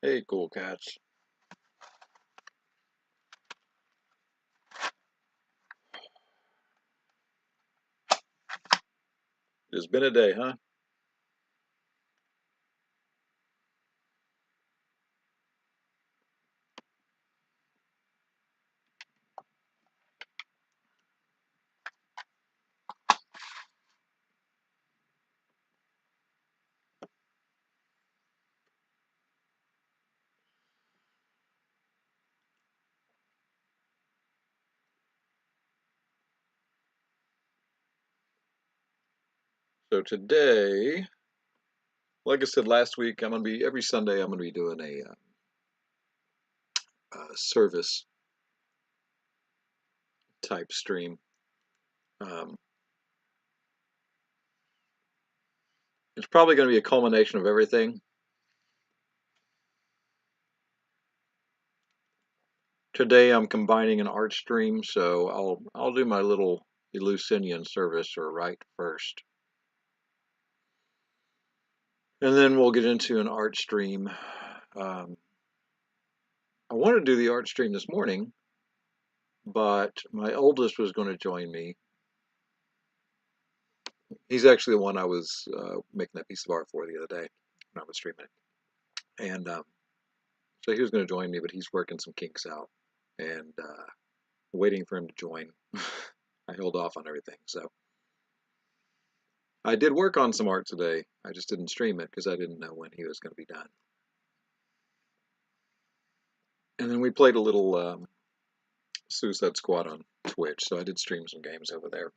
Hey, cool cats. It's been a day, huh? So today, like I said last week, every Sunday I'm gonna be doing a service type stream. Um, it's probably gonna be a culmination of everything. Today I'm combining an art stream, so I'll do my little Eleusinian service or rite first, and then we'll get into an art stream. Um, I wanted to do the art stream this morning, but my oldest was going to join me. He's actually the one I was making that piece of art for the other day when I was streaming it. And so he was going to join me, but he's working some kinks out and waiting for him to join. I held off on everything. So I did work on some art today. I just didn't stream it because I didn't know when he was going to be done. And then we played a little Suicide Squad on Twitch, so I did stream some games over there.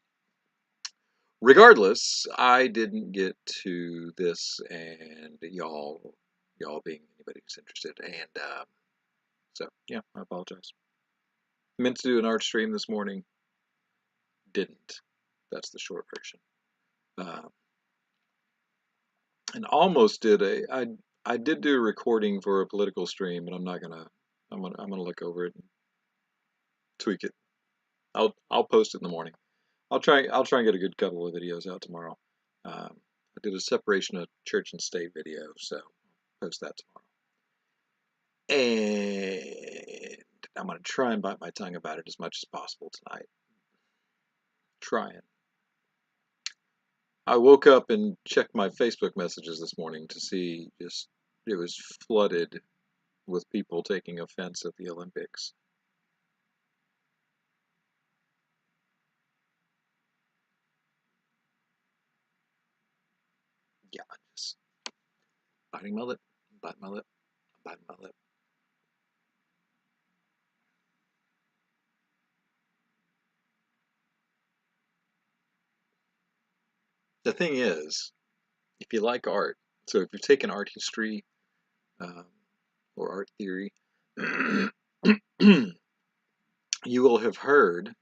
Regardless, I didn't get to this, and y'all being anybody who's interested, and so yeah, I apologize. Meant to do an art stream this morning, didn't. That's the short version. And almost did I did do a recording for a political stream, and I'm gonna look over it and tweak it. I'll post it in the morning. I'll try and get a good couple of videos out tomorrow. I did a separation of church and state video, so I'll post that tomorrow. And I'm gonna try and bite my tongue about it as much as possible tonight. Trying. I woke up and checked my Facebook messages this morning to see it was flooded with people taking offense at the Olympics. Yeah, just biting my lip, biting my lip, biting my lip. The thing is, if you like art, so if you've taken art history um, or art theory, you will have heard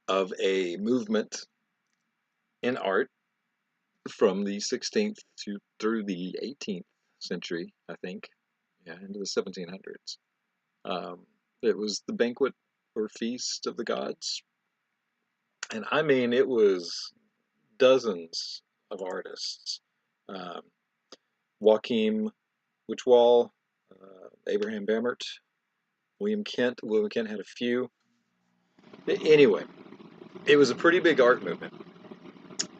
of a movement in art from the 16th through the 18th century, I think, yeah, into the 1700s. It was the banquet or feast of the gods, and I mean it was dozens of artists. Um, Joachim Wichwall, Abraham Bamert, William Kent. William Kent had a few. Anyway, it was a pretty big art movement,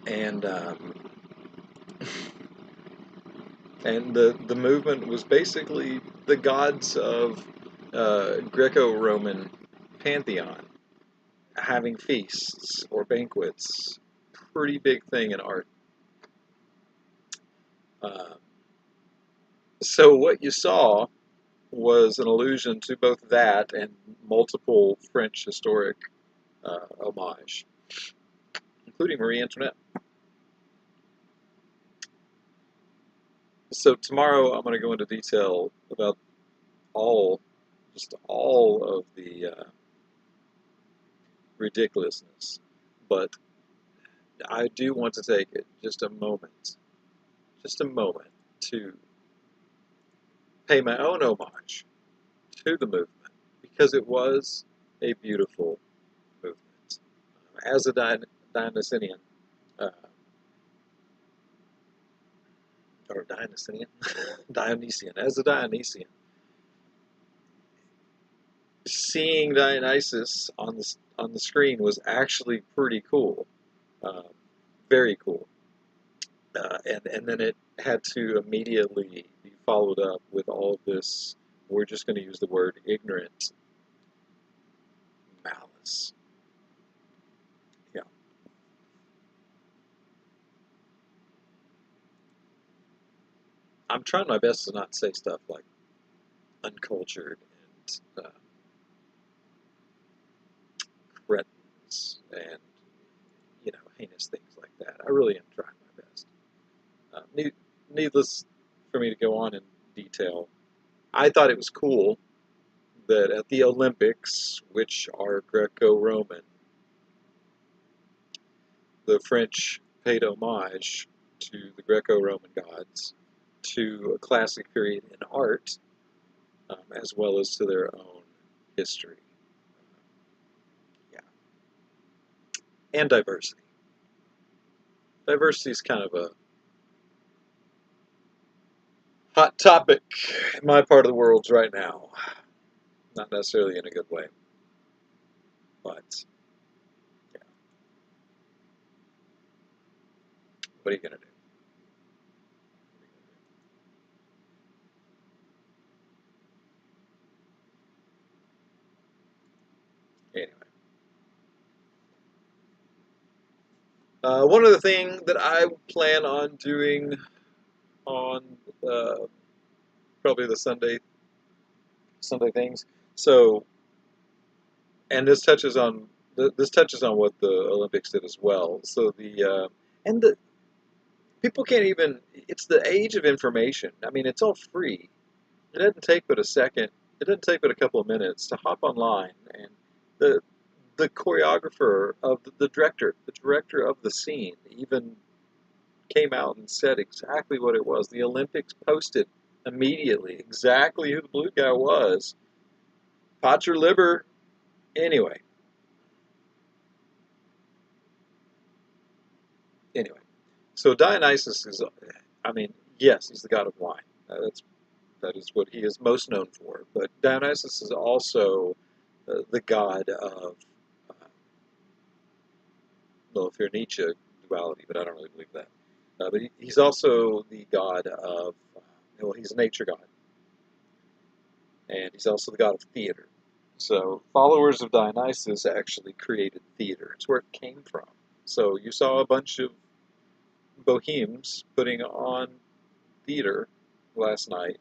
and and the movement was basically the gods of Greco-Roman pantheon having feasts or banquets. Pretty big thing in art. Uh, so what you saw was an allusion to both that and multiple French historic homage, including Marie Antoinette. So tomorrow I'm going to go into detail about just all of the ridiculousness, but I do want to take just a moment to pay my own homage to the movement because it was a beautiful movement. As a Dionysian, uh, or Dionysian, Dionysian, as a Dionysian, seeing Dionysus on the screen was actually pretty cool, um, very cool. And then it had to immediately be followed up with all of this. We're just going to use the word ignorant malice. Yeah, I'm trying my best to not say stuff like uncultured and cretins and heinous things like that. I really am trying my best. Needless for me to go on in detail, I thought it was cool that at the Olympics, which are Greco-Roman, the French paid homage to the Greco-Roman gods, to a classic period in art, as well as to their own history. Yeah, and diversity. Diversity is kind of a hot topic in my part of the world right now. Not necessarily in a good way, but yeah, what are you going to do? Anyway, one other thing that I plan on doing on uh, probably the Sunday things. So, and this touches on what the Olympics did as well. So and the people can't even. It's the age of information. I mean, it's all free. It doesn't take but a second. It doesn't take but a couple of minutes to hop online, and the the choreographer of the director of the scene, even came out and said exactly what it was. The Olympics posted immediately exactly who the blue guy was. Pot your liver. Anyway, anyway. So Dionysus is, I mean, yes, he's the god of wine. That is what he is most known for. But Dionysus is also the god of, uh, well, if you're Nietzsche, duality, but I don't really believe that. But he's also the god of, well, he's a nature god, and he's also the god of theater. So followers of Dionysus actually created theater. It's where it came from. So you saw a bunch of bohemes putting on theater last night,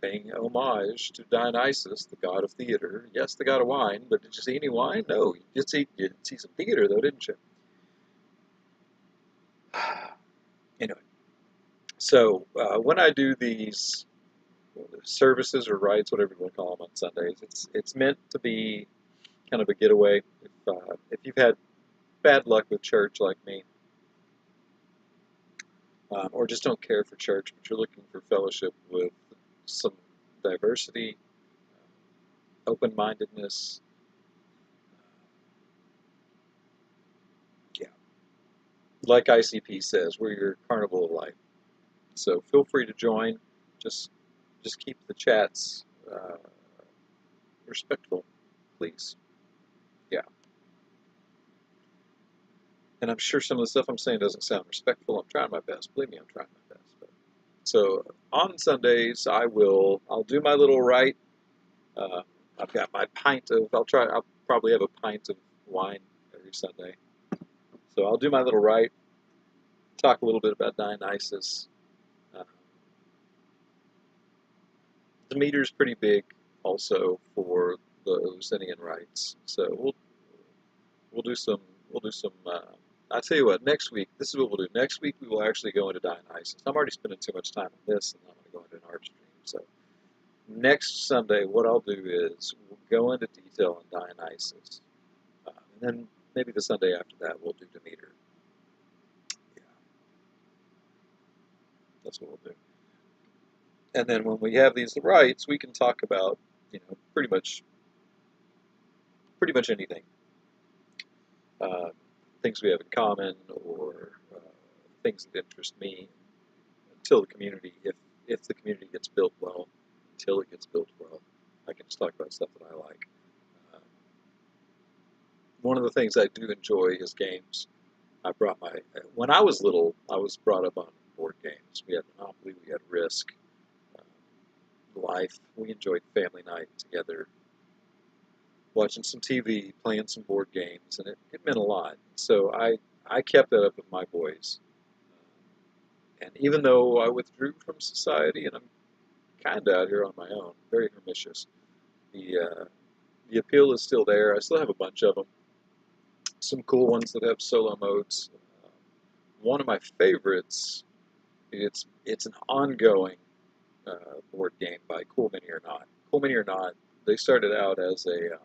paying homage to Dionysus, the god of theater. Yes, the god of wine, but did you see any wine? No, you did see some theater though, didn't you? Anyway, so when I do these services or rites, whatever you want to call them on Sundays, it's meant to be kind of a getaway. If you've had bad luck with church like me, or just don't care for church, but you're looking for fellowship with some diversity, open-mindedness, yeah, like ICP says, we're your carnival of life. So feel free to join. Just just keep the chats respectful, please. Yeah. And I'm sure some of the stuff I'm saying doesn't sound respectful. I'm trying my best. Believe me, I'm trying my best. So on Sundays, I'll do my little rite. Uh, I've got my pint of. I'll probably have a pint of wine every Sunday. So I'll do my little rite. Talk a little bit about Dionysus. Uh, the meter's pretty big, also for the Eleusinian rites. So we'll do some we'll do some. I tell you what, next week, this is what we'll do. Next week, we will actually go into Dionysus. I'm already spending too much time on this, and I'm going to go into an art stream. So next Sunday, what I'll do is we'll go into detail on Dionysus, and then maybe the Sunday after that, we'll do Demeter. Yeah, that's what we'll do. And then when we have these rites, we can talk about, pretty much anything, uh, things we have in common, or things that interest me, till the community, if the community gets built well, until it gets built well, I can just talk about stuff that I like. Uh, One of the things I do enjoy is games. I brought my When I was little, I was brought up on board games. We had Monopoly, we had Risk, Life. We enjoyed family night together, watching some TV, playing some board games, and it meant a lot. So I kept that up with my boys. And even though I withdrew from society and I'm kind of out here on my own, very hermitious, the appeal is still there. I still have a bunch of them. Some cool ones that have solo modes. One of my favorites, it's an ongoing board game by Cool Mini or Not. Cool Mini or Not, they started out as a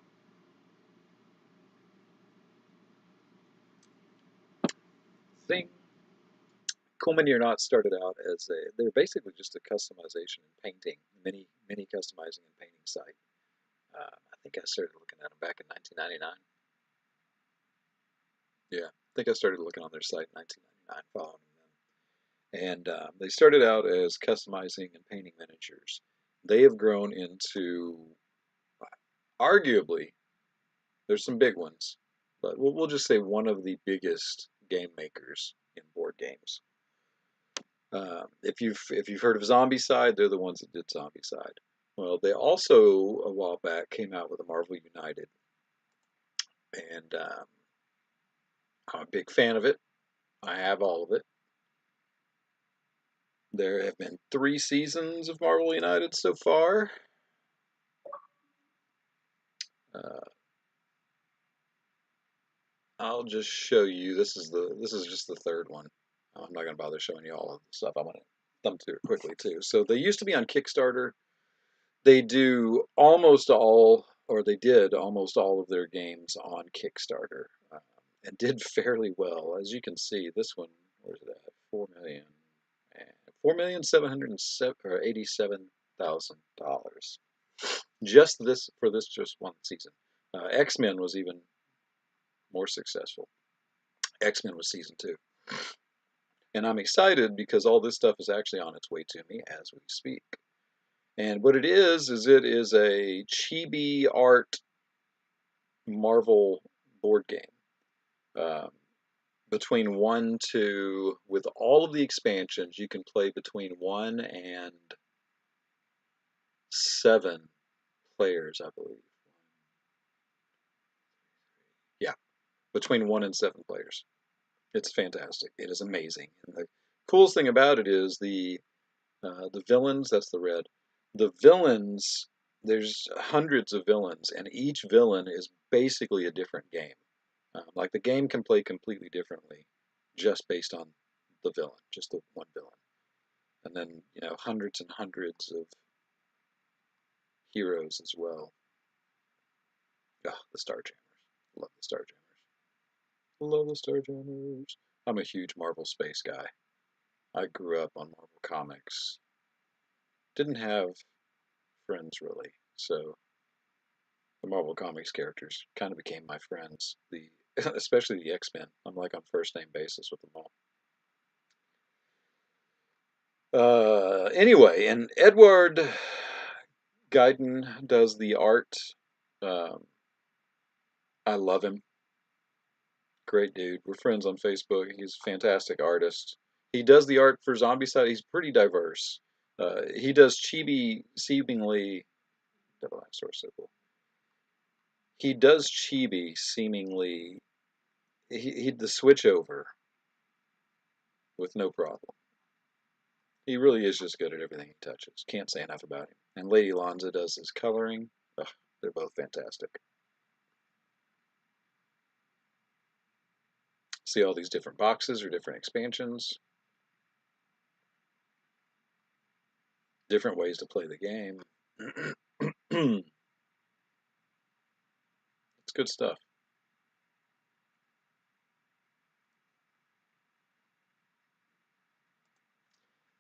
thing. Cool Mini or Not started out as they're basically just a customization and painting, mini customizing and painting site. I think I started looking at them back in 1999. Yeah, I think I started looking on their site in 1999, following them. And they started out as customizing and painting miniatures. They have grown into, arguably, there's some big ones, but we'll just say one of the biggest game makers in board games. If you've heard of Zombicide, they're the ones that did Zombicide. Well, they also a while back came out with a Marvel United, and I'm a big fan of it. I have all of it. There have been 3 seasons of Marvel United so far. Uh, I'll just show you. This is just the third one. I'm not going to bother showing you all of the stuff. I'm going to thumb through it quickly too. So they used to be on Kickstarter. They do almost all, or they did almost all of their games on Kickstarter, and did fairly well. As you can see, this one, where's it at? 4,000,000, $4,787,000. Just this for this just one season. X-Men was even more successful. X-Men was season 2. And I'm excited because all this stuff is actually on its way to me as we speak. And what it is it is a chibi art Marvel board game. Um, between 1 to, with all of the expansions, you can play between 1 and 7 players, I believe. Yeah, between 1 and 7 players. It's fantastic. It is amazing. And the coolest thing about it is the villains. That's the red. The villains. There's hundreds of villains, and each villain is basically a different game. Like the game can play completely differently, just based on the villain, just the one villain. And then hundreds and hundreds of heroes as well. Oh, the Starjammers. Love the Starjammers. Love the Starjammers. I'm a huge Marvel space guy. I grew up on Marvel comics. Didn't have friends really, so the Marvel Comics characters kind of became my friends. Especially the X-Men. I'm like on first name basis with them all. Anyway, and Edward Guyton does the art. Um, I love him. Great dude. We're friends on Facebook. He's a fantastic artist. He does the art for Zombicide. He's pretty diverse. He does chibi seemingly double source symbol. He does chibi seemingly he the switch over with no problem. He really is just good at everything he touches. Can't say enough about him. And Lady Lonza does his coloring. Ugh, they're both fantastic. See all these different boxes or different expansions. Different ways to play the game. It's good stuff.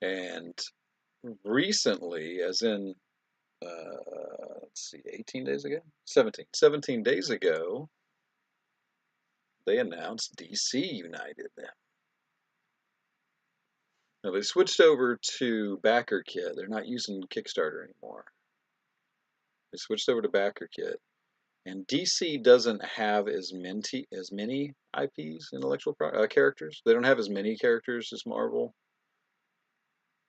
And recently, as in, let's see, 18 days ago? 17 days ago, they announced DC United. Now they switched over to BackerKit. They're not using Kickstarter anymore. They switched over to BackerKit. And DC doesn't have as many IPs, intellectual characters. They don't have as many characters as Marvel.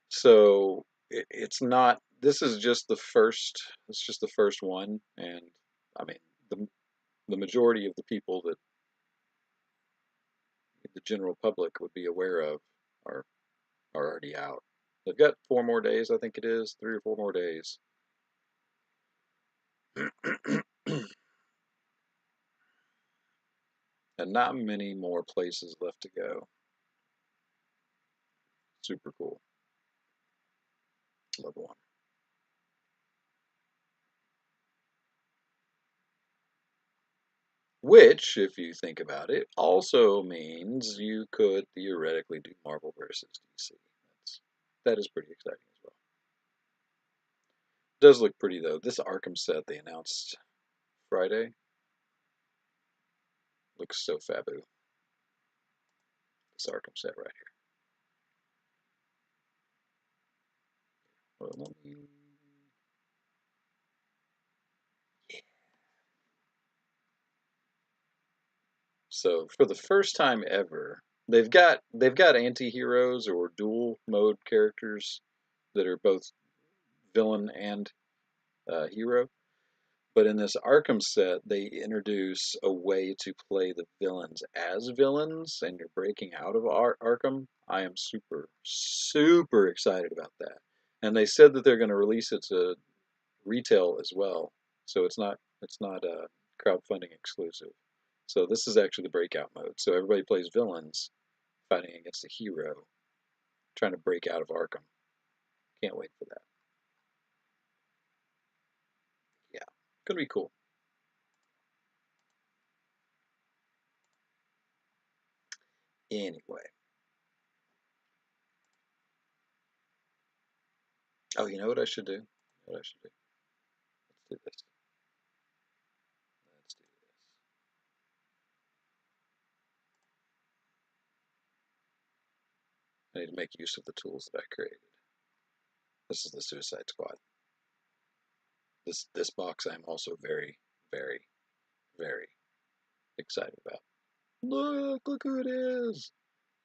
So it's not. This is just the first. It's just the first one, and I mean the majority of the people that the general public would be aware of are already out. They've got 4 more days, I think it is, 3 or 4 more days. And not many more places left to go. Super cool. Level 1. Which, if you think about it, also means you could theoretically do Marvel versus DC. That is pretty exciting as well. It does look pretty though. This Arkham set they announced Friday looks so fabu. This Arkham set right here. Well, let me... Yeah. So for the first time ever, they've got anti-heroes or dual mode characters that are both villain and hero. But in this Arkham set, they introduce a way to play the villains as villains, and you're breaking out of Arkham. I am super, super excited about that. And they said that they're going to release it to retail as well, so it's not a crowdfunding exclusive. So this is actually the breakout mode. So everybody plays villains fighting against a hero, trying to break out of Arkham. Can't wait for that. Yeah, gonna be cool. Anyway. Oh, you know what I should do? You know what I should do? Let's do this. Let's do this. I need to make use of the tools that I created. This is the Suicide Squad. This box I'm also very, very, very excited about. Look who it is!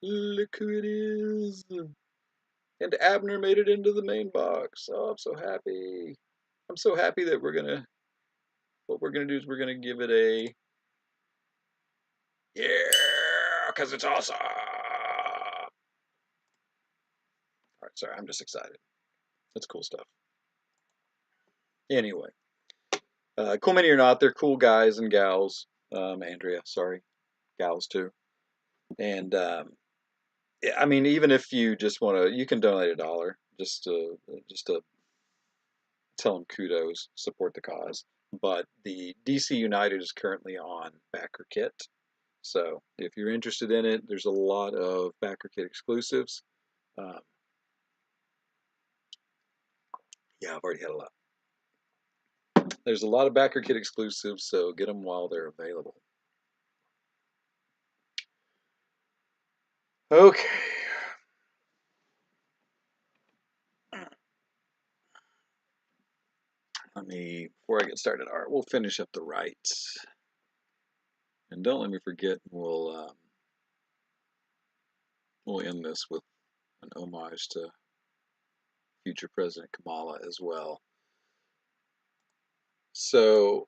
Look who it is! And Abner made it into the main box. Oh, I'm so happy. I'm so happy that what we're gonna do is we're gonna give it a, yeah, because it's awesome. All right, sorry, I'm just excited. That's cool stuff. Anyway, cool many or not, they're cool guys and gals. Andrea, sorry, gals too. And I mean, even if you just want to, you can donate $1 just to tell them kudos, support the cause. But the DC United is currently on BackerKit, so if you're interested in it, there's a lot of BackerKit exclusives. Yeah, I've already had a lot. There's a lot of BackerKit exclusives, so get them while they're available. Okay. Before I get started, all right, we'll finish up the rites. And don't let me forget, we'll end this with an homage to future President Kamala as well. So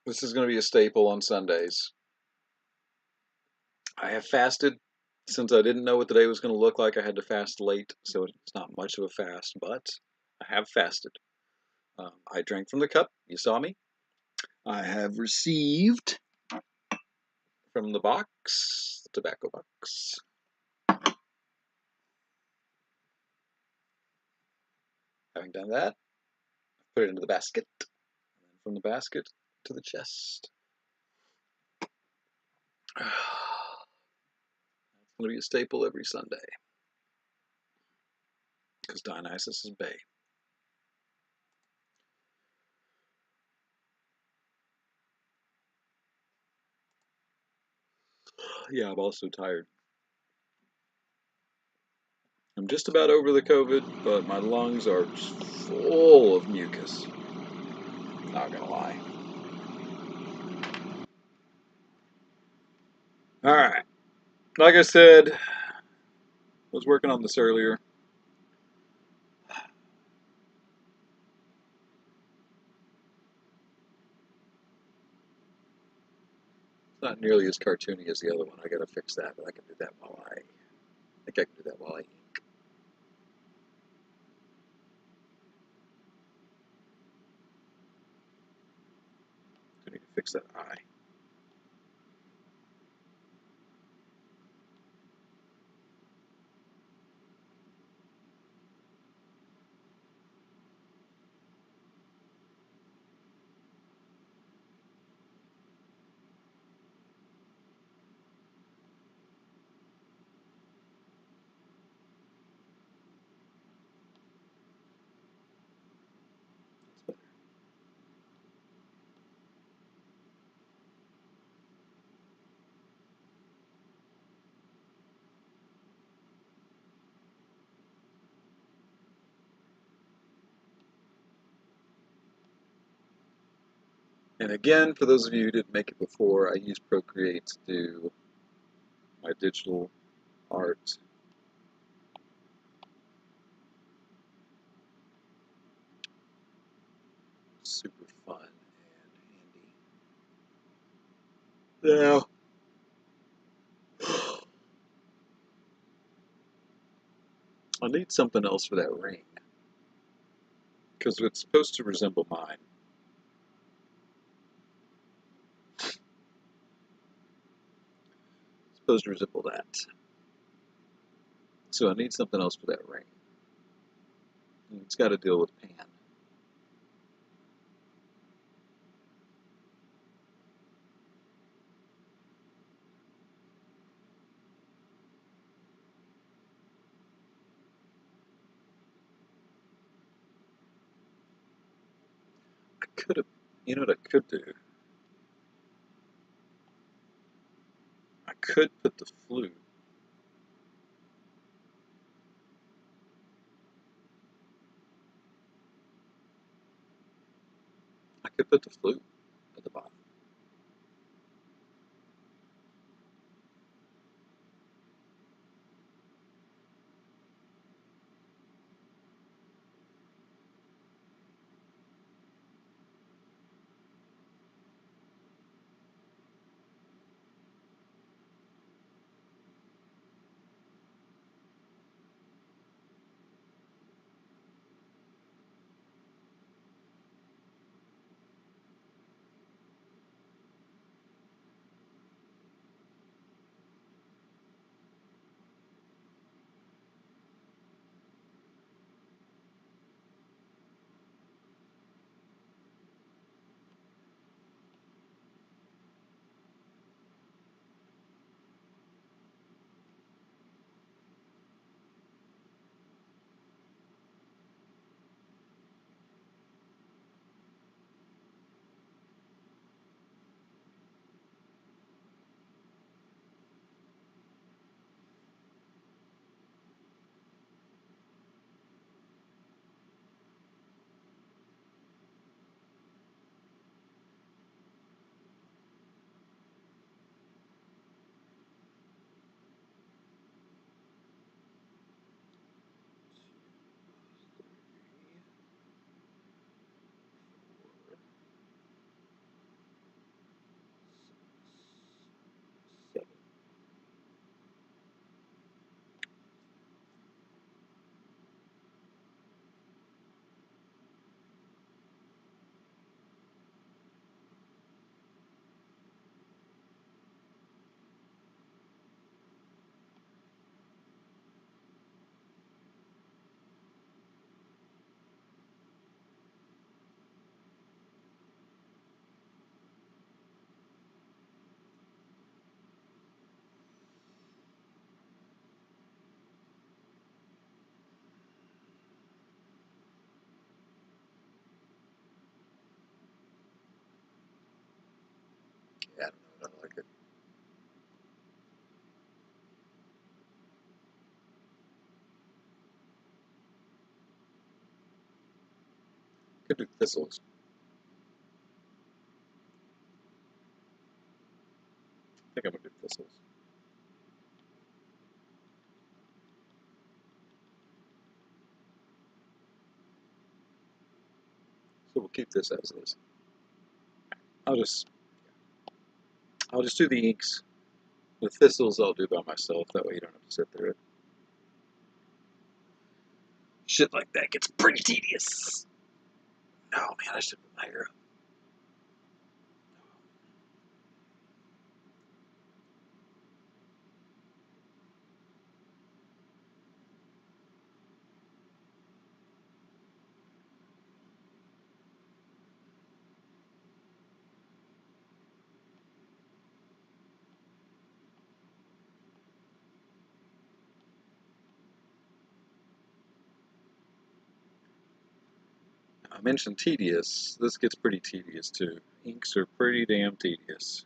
this is going to be a staple on Sundays. I have fasted since I didn't know what the day was going to look like. I had to fast late, so it's not much of a fast, but I have fasted. I drank from the cup. You saw me. I have received from the box, the tobacco box. Having done that, put it into the basket. And then from the basket to the chest. It's going to be a staple every Sunday. Because Dionysus is bae. Yeah, I'm also tired. I'm just about over the COVID, but my lungs are just full of mucus. Not gonna lie. Alright. Like I said, I was working on this earlier. It's not nearly as cartoony as the other one. I gotta fix that, but I can do that while I think I can do that while I ink. I need to fix that eye. And again, for those of you who didn't make it before, I use Procreate to do my digital art. Super fun and handy. Now, I need something else for that ring, because it's supposed to resemble mine. It's supposed to resemble that. So I need something else for that ring. And it's got to deal with pan. I could have, you know what I could do? I could put the flute. I could put the flute at the bottom. Yeah, I don't know. I don't like it. Could do thistles. I think I'm gonna do thistles. So we'll keep this as is. I'll just do the inks. The thistles I'll do by myself. That way you don't have to sit through it. Shit like that gets pretty tedious. Oh man, I should put my hair up. I mentioned tedious. This gets pretty tedious too. Inks are pretty damn tedious.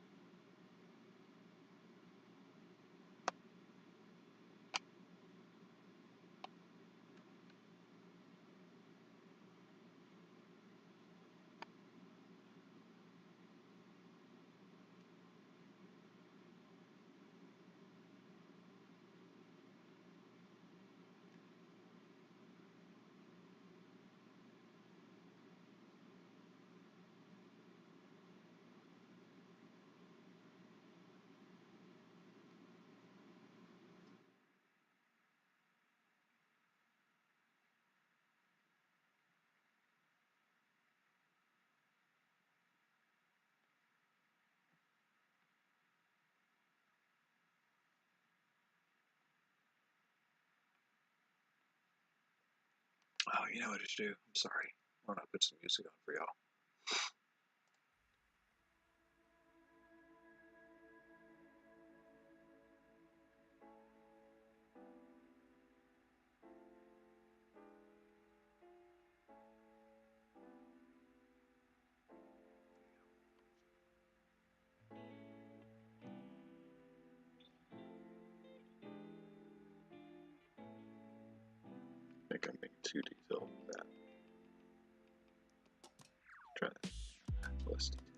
Oh, you know what I should do? I'm sorry. Why don't I put some music on for y'all? I think I'm being too detailed with that. Try that. Less detail.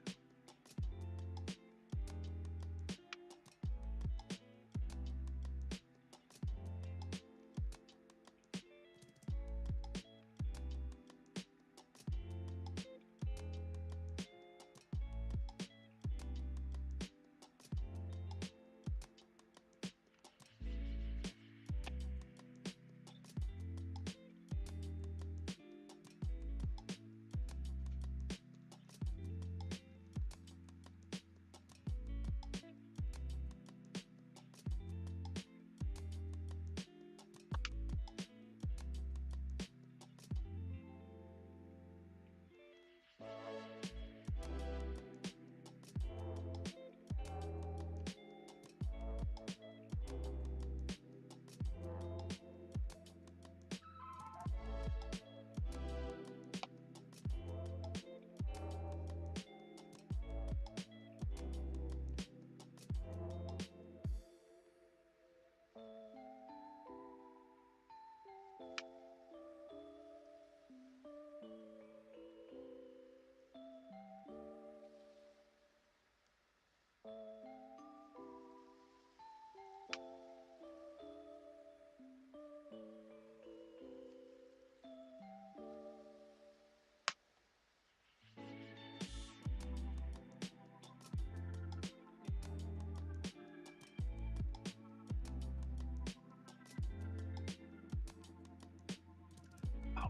Oh,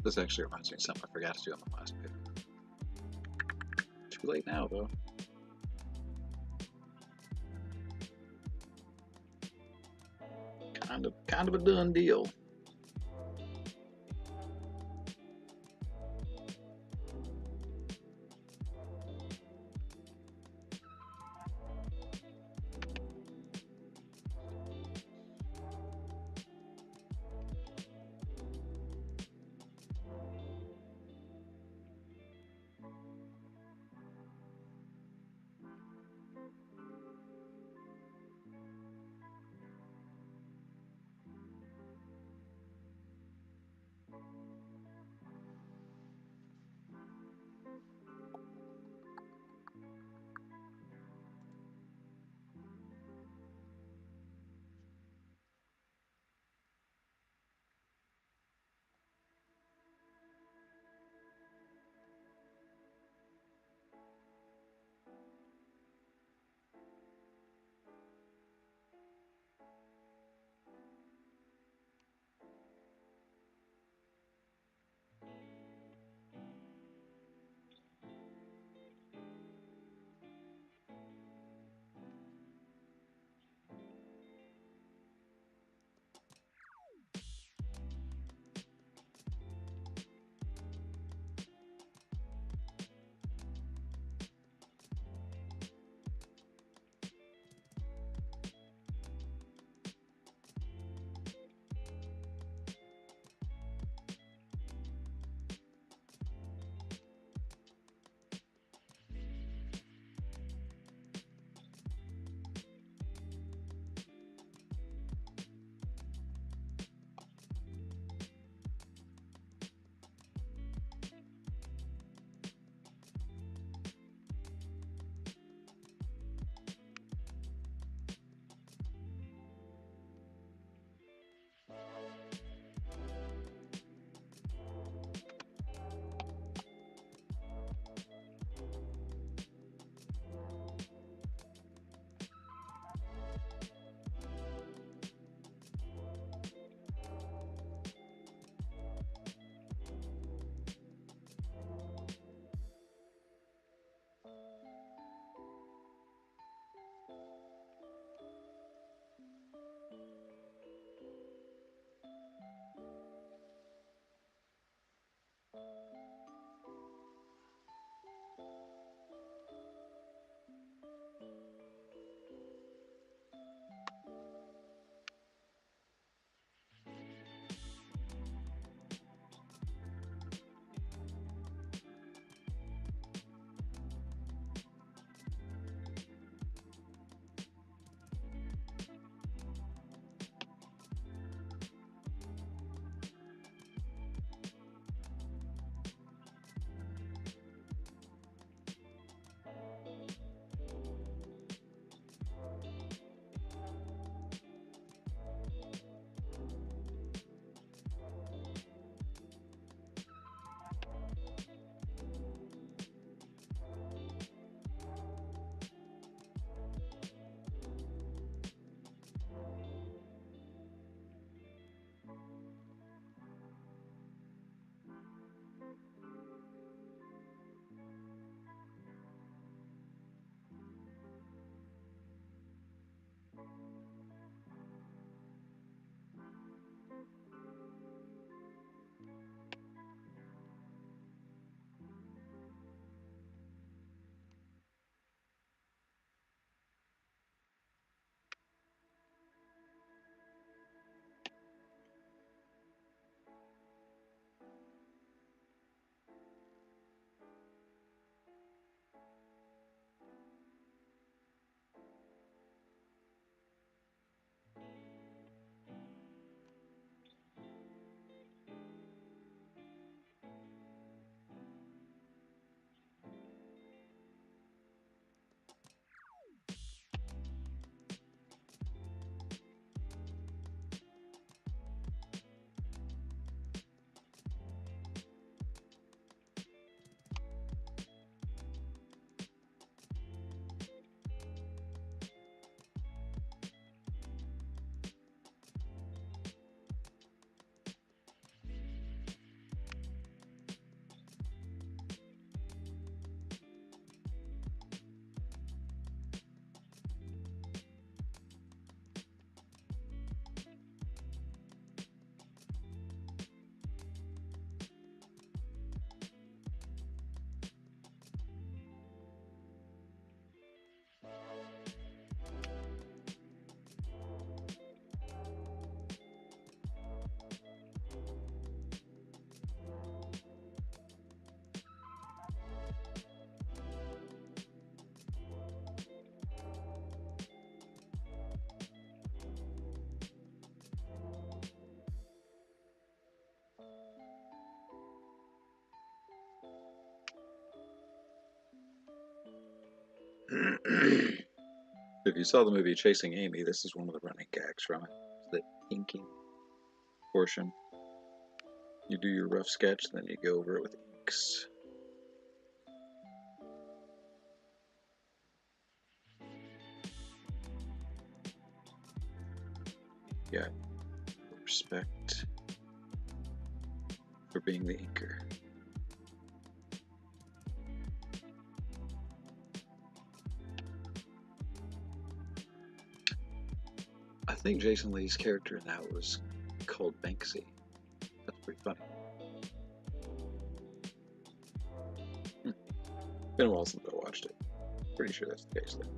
this actually reminds me of something I forgot to do on the last bit. Too late now, though. Kind of a done deal. If you saw the movie Chasing Amy, this is one of the running gags from it. The inking portion. You do your rough sketch, then you go over it with inks. Yeah, respect for being the inker. I think Jason Lee's character in that was called Banksy. That's pretty funny. Been a while since I watched it. Pretty sure that's the case though.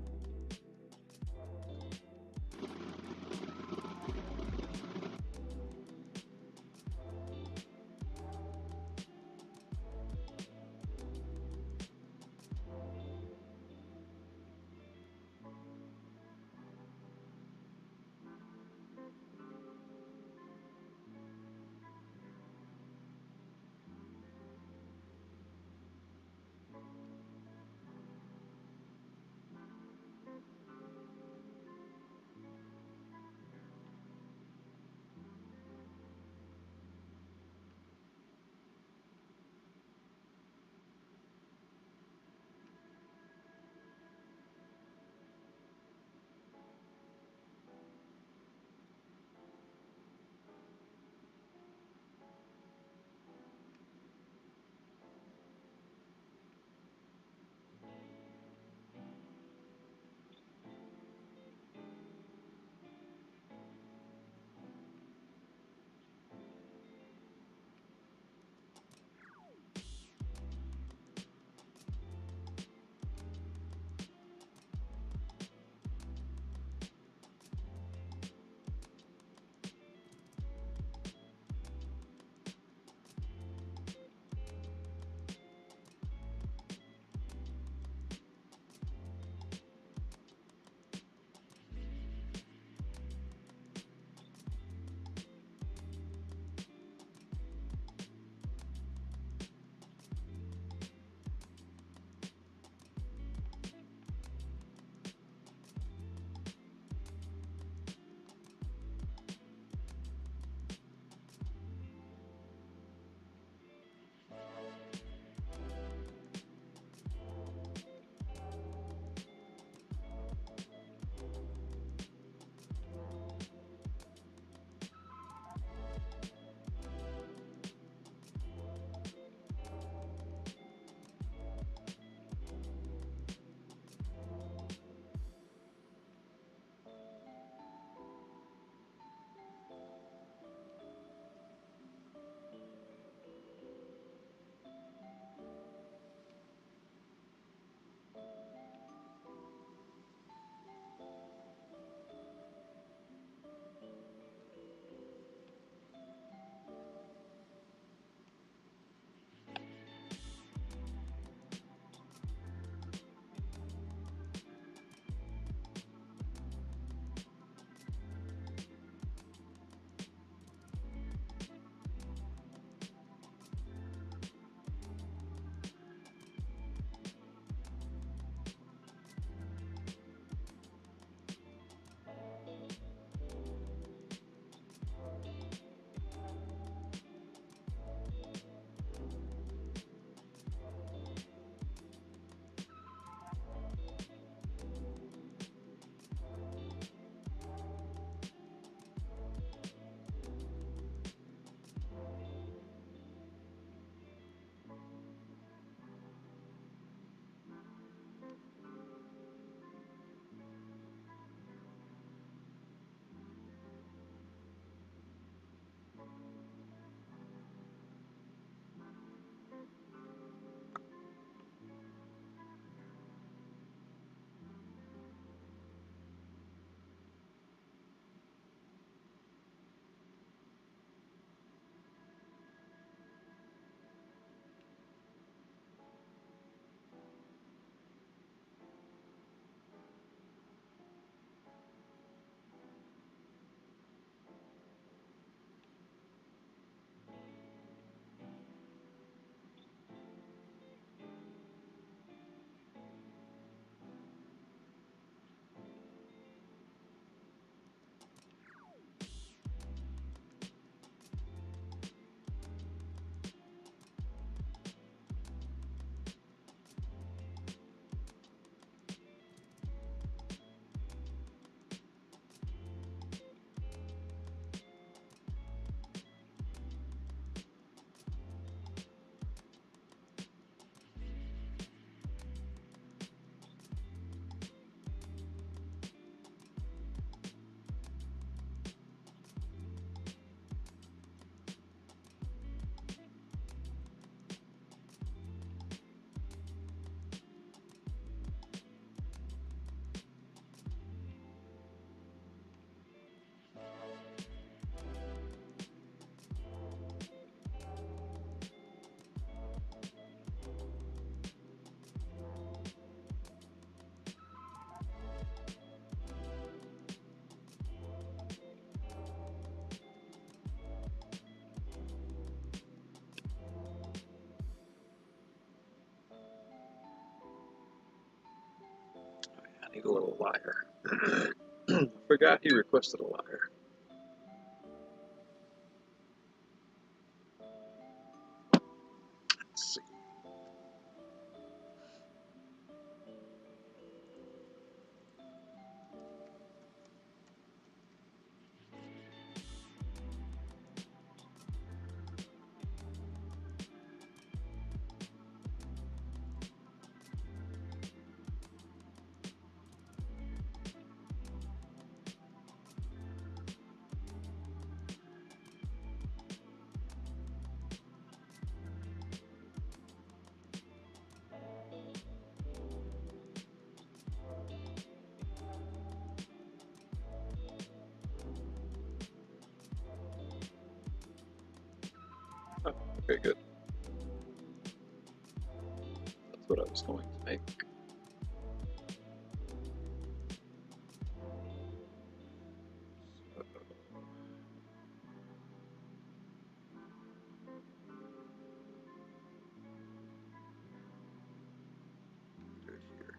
need a little lyre. Forgot he requested a lyre. Let's see. Oh, okay, good. That's what I was going to make. Do it here.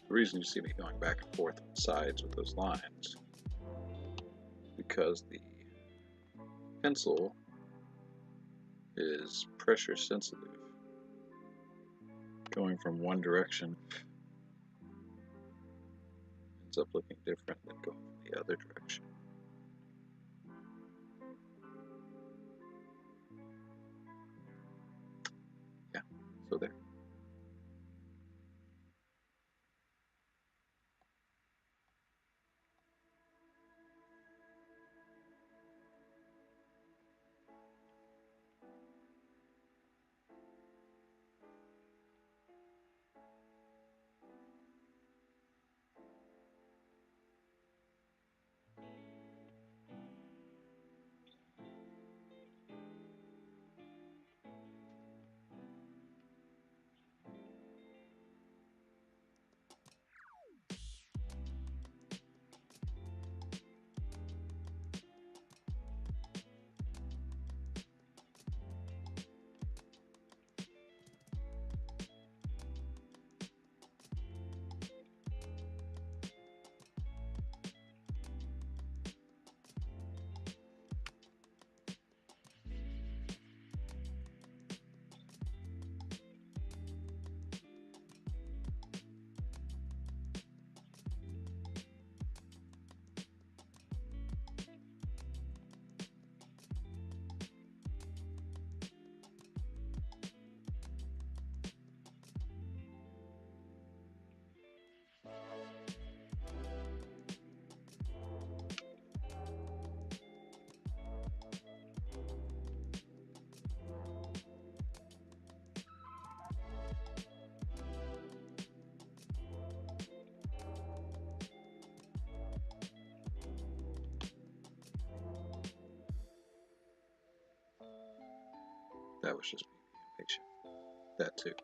The reason you see me going back and forth on the sides with those lines is because the pencil is pressure sensitive. Going from one direction ends up looking different than going the other direction. Yeah, so there. that was just me being impatient. That too.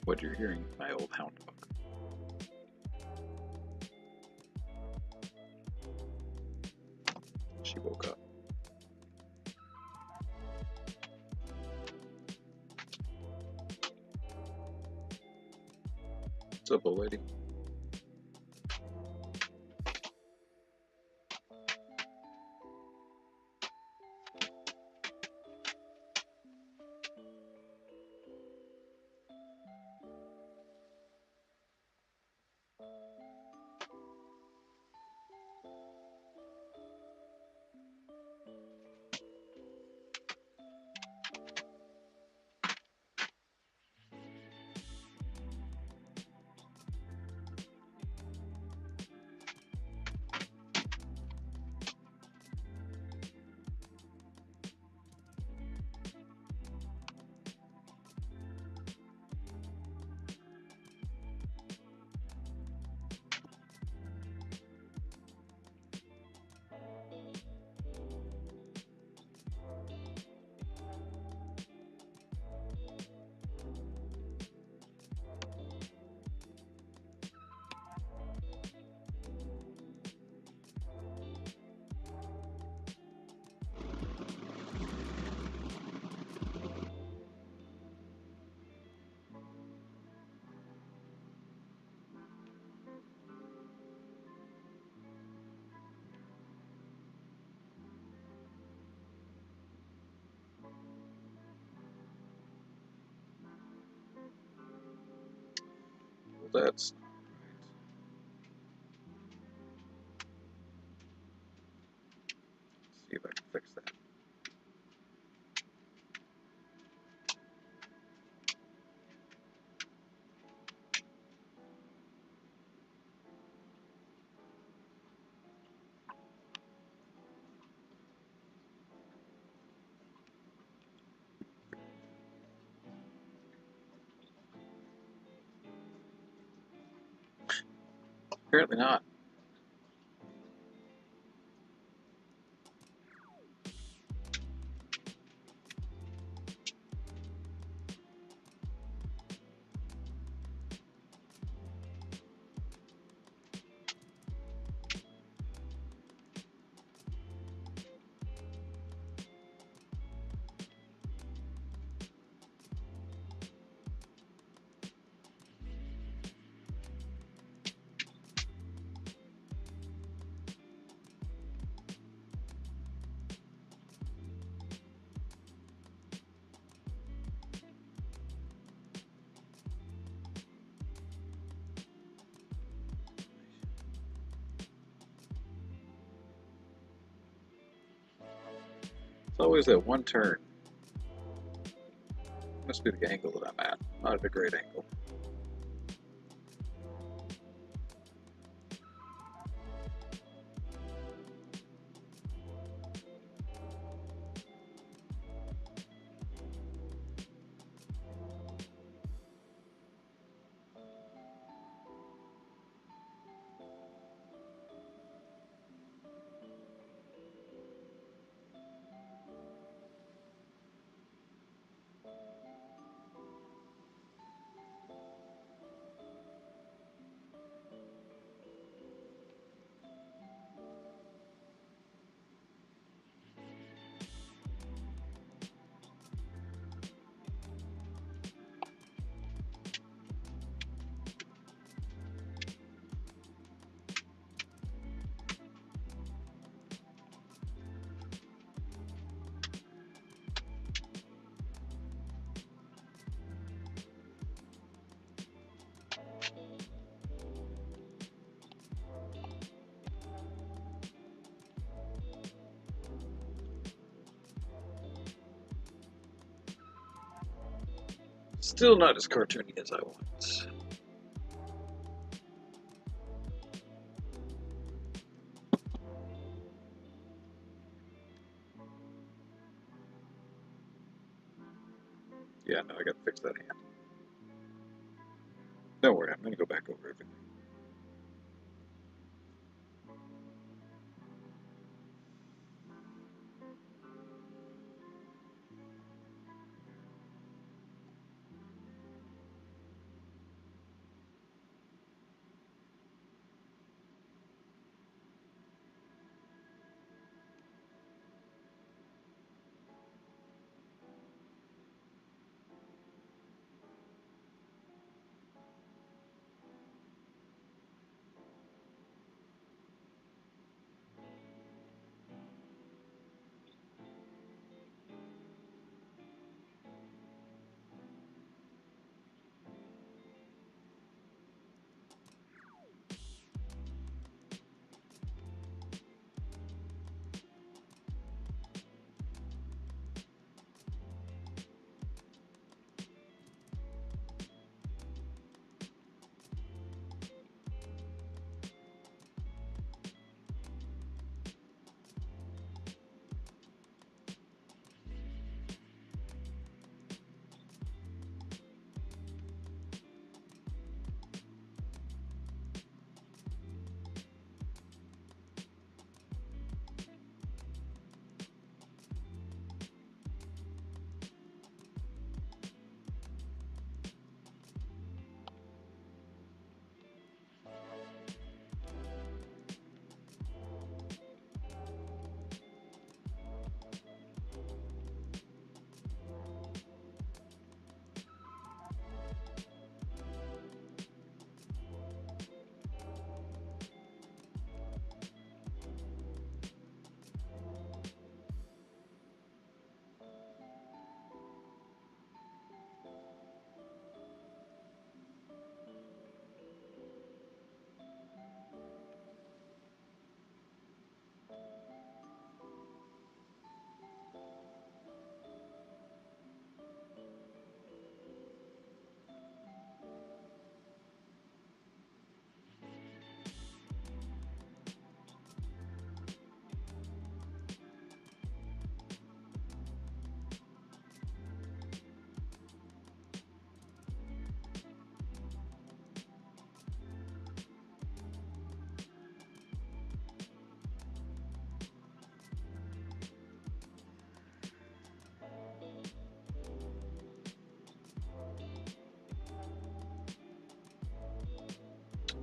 What you're hearing, my old hound dog. She woke up. What's up, old lady? Well, that's not right. See if I can fix that. Apparently not. It's always that one turn. Must be the angle that I'm at. Not at a great angle. Still not as cartoony as I want. Yeah, no, I gotta fix that hand. Don't worry, I'm gonna go back over everything.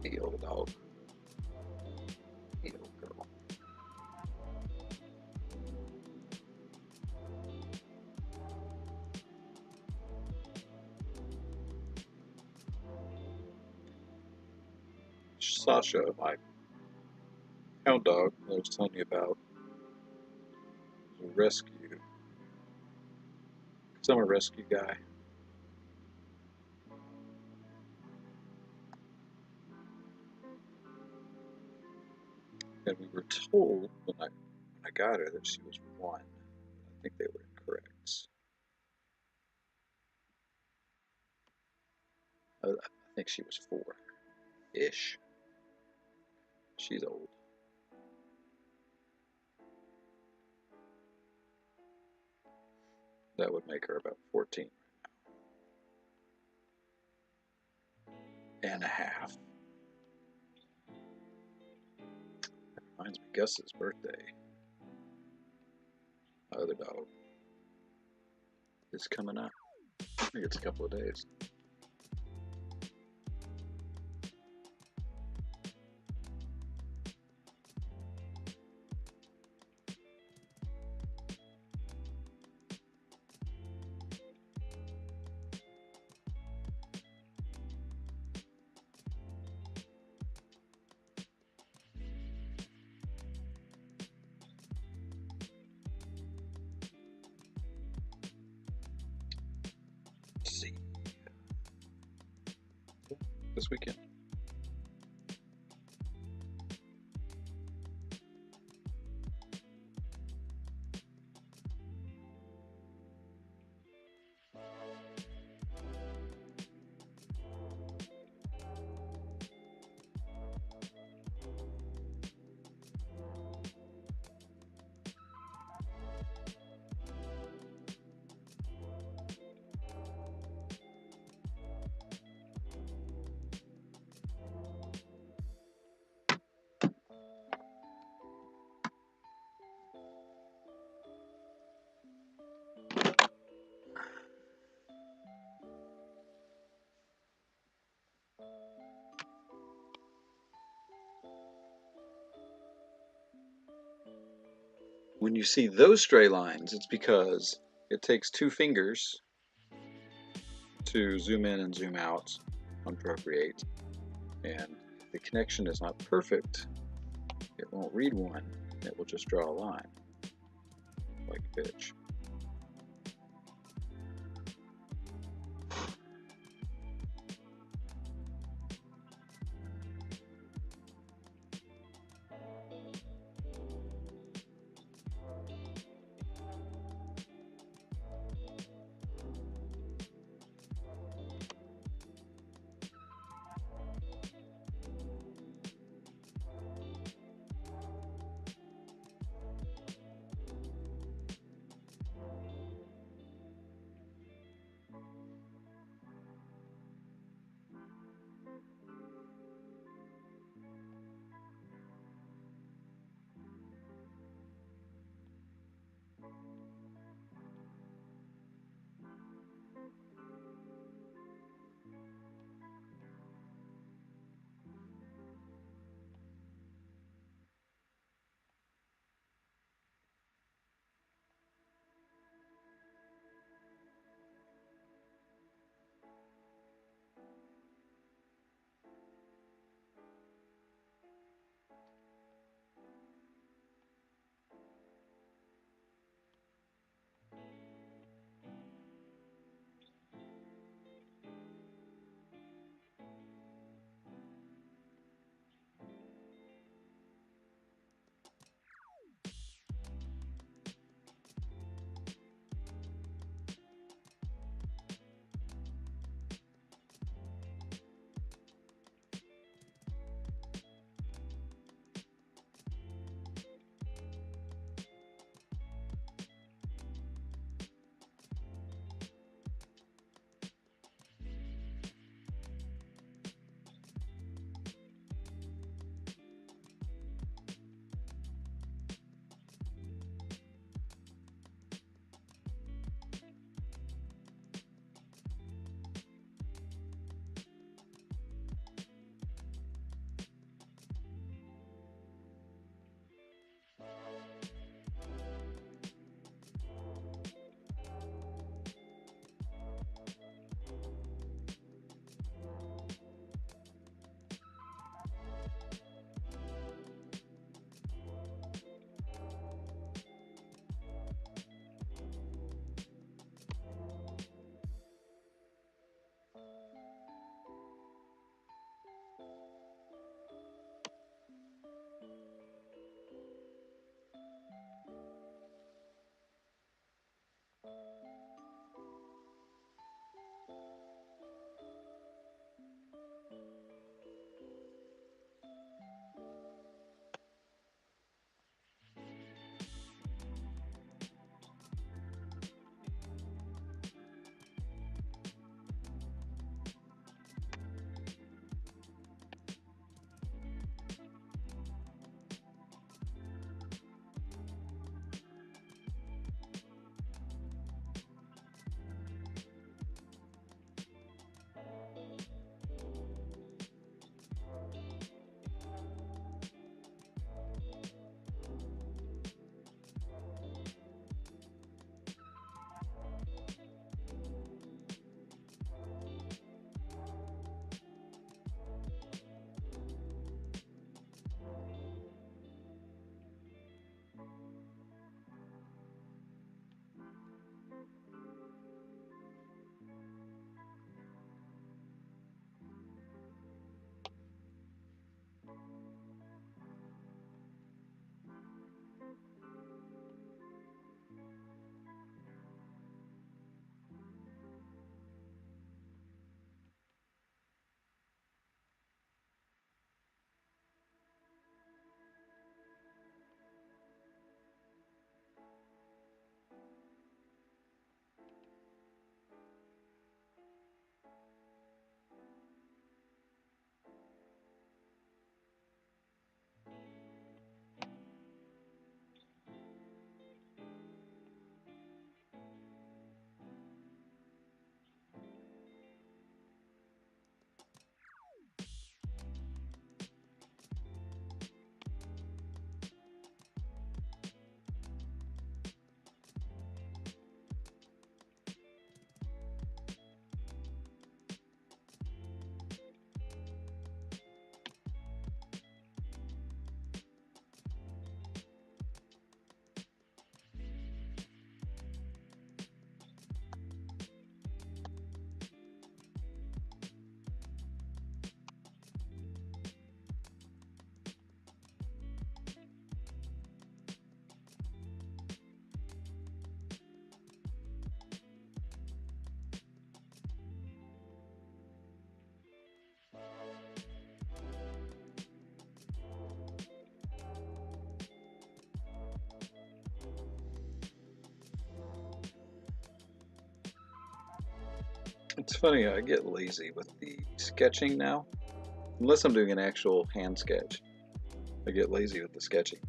Hey, old dog. Hey, old girl. Sasha, my hound dog that I was telling you about, was a rescue. Because I'm a rescue guy. And we were told when I got her that she was 1. I think they were incorrect. I think she was 4-ish. She's old. That would make her about 14 and a half. That reminds me, Gus's birthday. My other dog is coming up. I think it's a couple of days. Let's see. This weekend. When you see those stray lines, it's because it takes 2 fingers to zoom in and zoom out on Procreate, and the connection is not perfect. It won't read one. It will just draw a line, like a bitch. It's funny, I get lazy with the sketching now. Unless I'm doing an actual hand sketch, I get lazy with the sketching.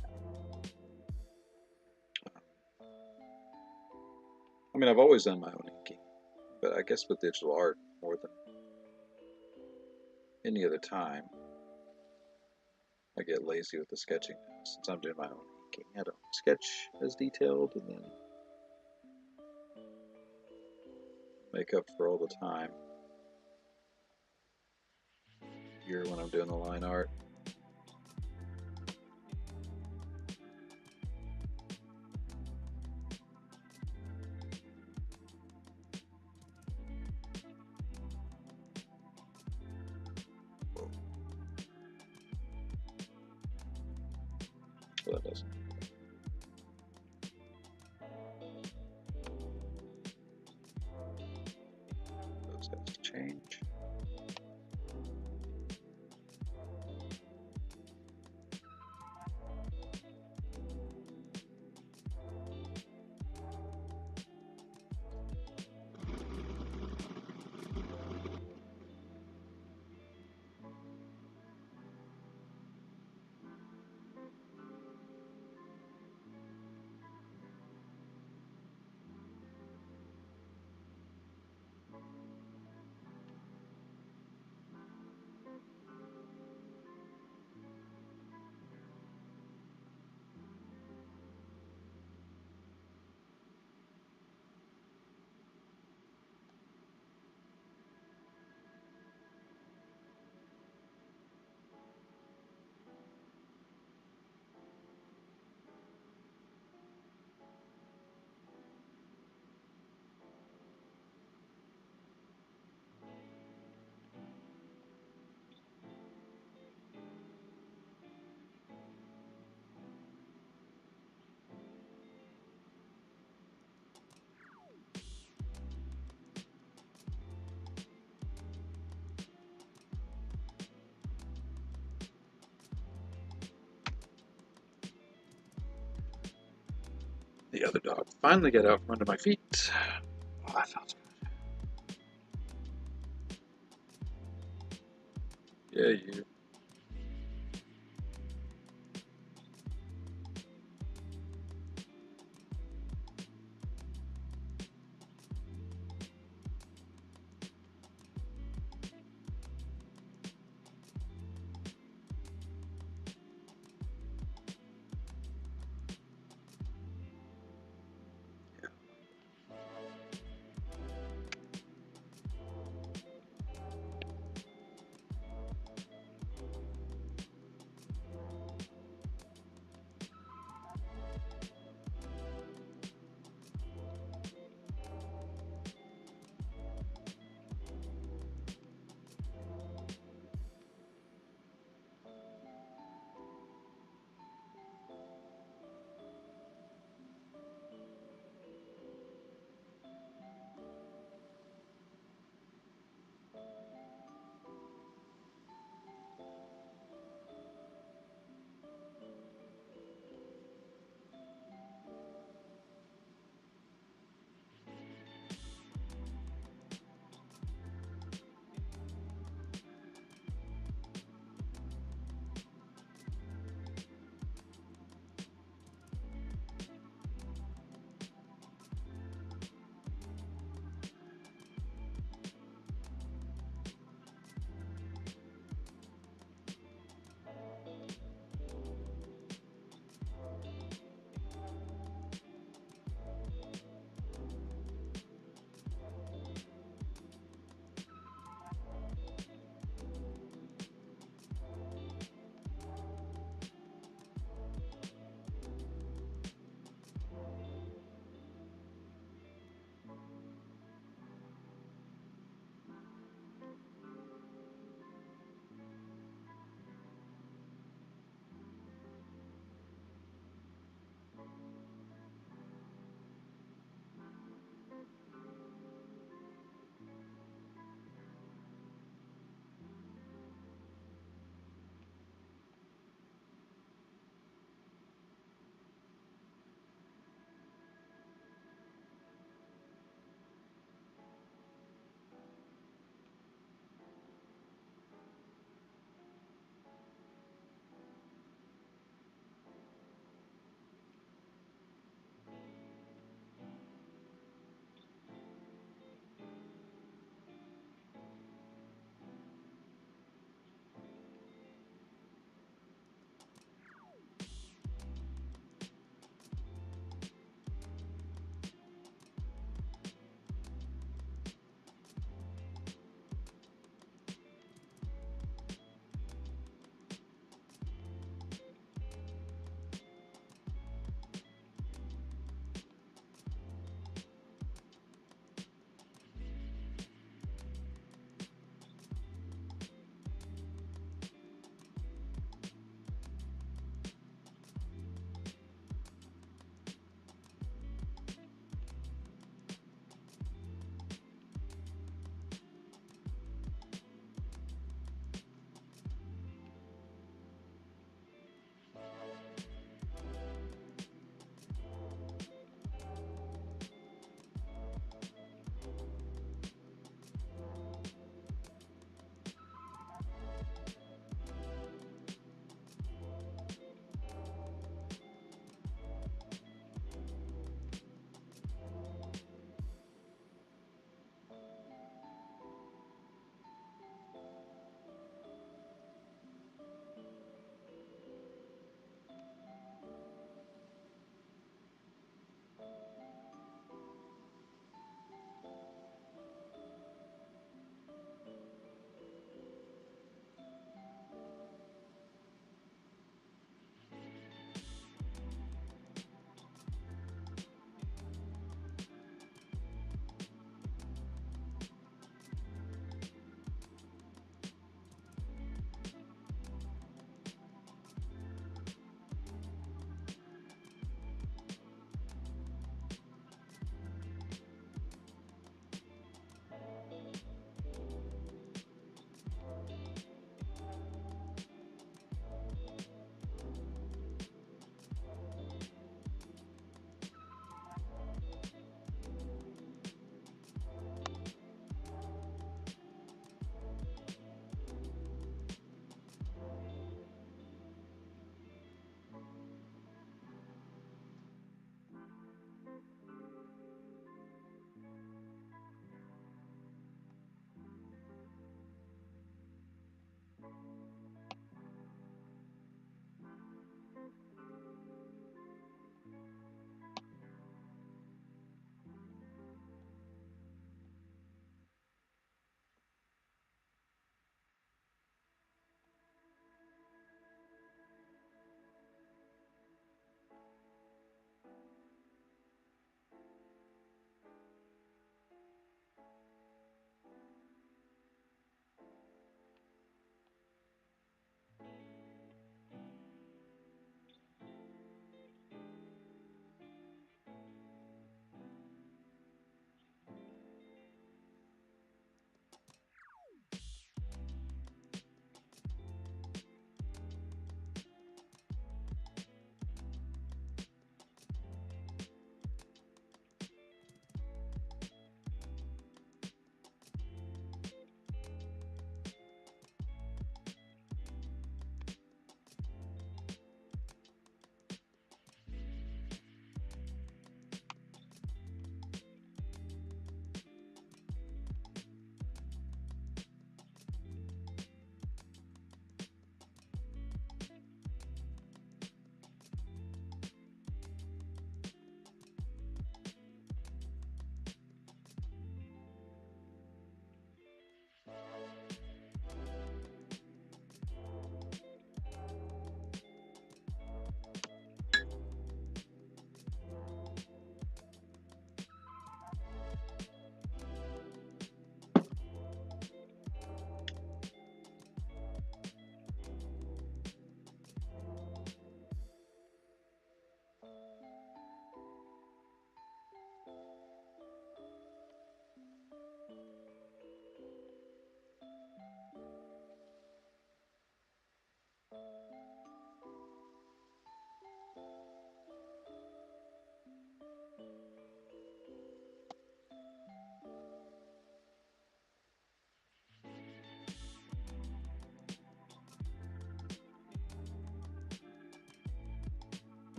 I mean, I've always done my own inking, but I guess with digital art more than any other time, I get lazy with the sketching now, since I'm doing my own inking. I don't sketch as detailed and then make up for all the time here when I'm doing the line art. Well, that doesn't. Those have to change. The other dog finally got out from under my feet. Oh, that felt good. Yeah, you.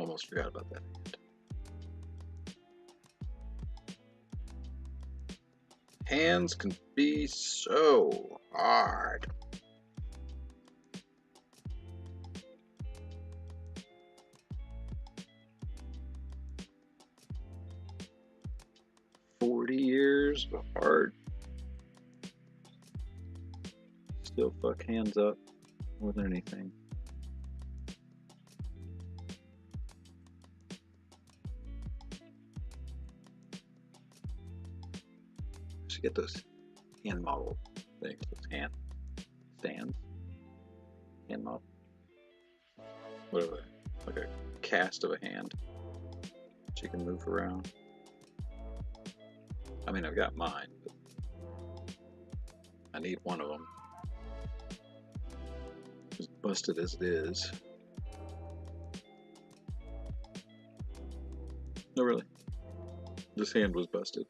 Almost forgot about that. Hands can be so hard. Years of art. Still fuck hands up more than anything. Should get those hand model things, those hand stands. Hand model. Whatever. Like a cast of a hand that you can move around. I mean, I've got mine, but I need one of them. As busted as it is. No, really. This hand was busted.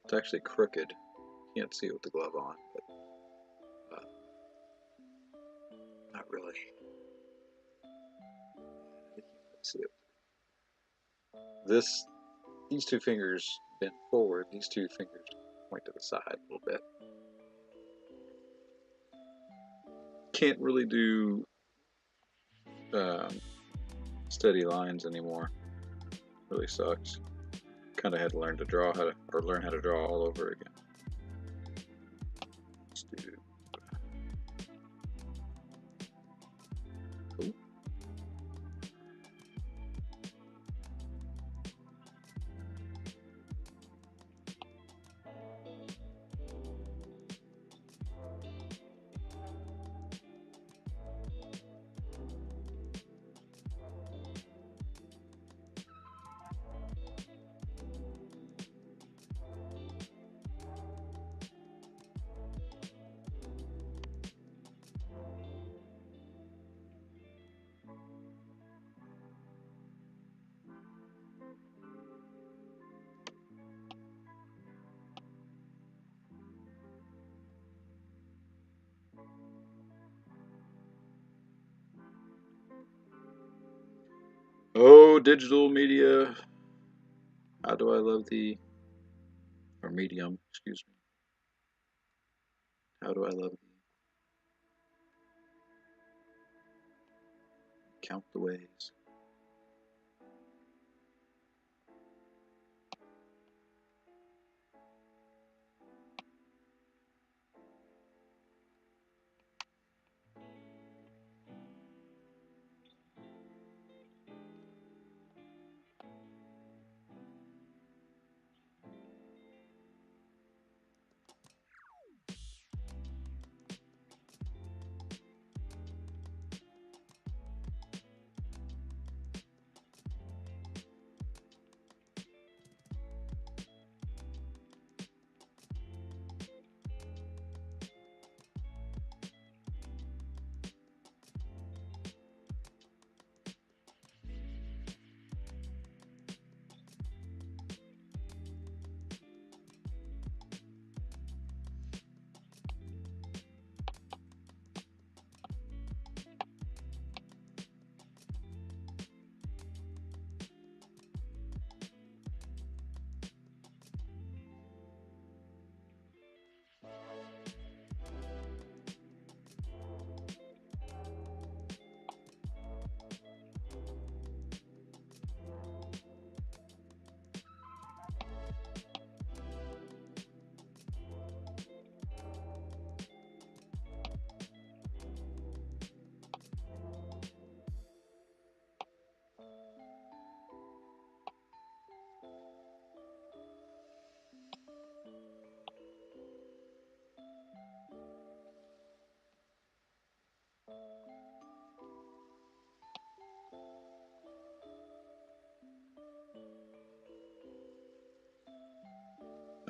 It's actually crooked. Can't see it with the glove on, but not really. Let's see it. These two fingers bent forward. These two fingers point to the side a little bit. Can't really do steady lines anymore. Really sucks. Kind of had to learn to draw learn how to draw all over again. Let's do. Ooh. Oh, digital media. How do I love thee? Or medium, excuse me. How do I love thee? Count the ways.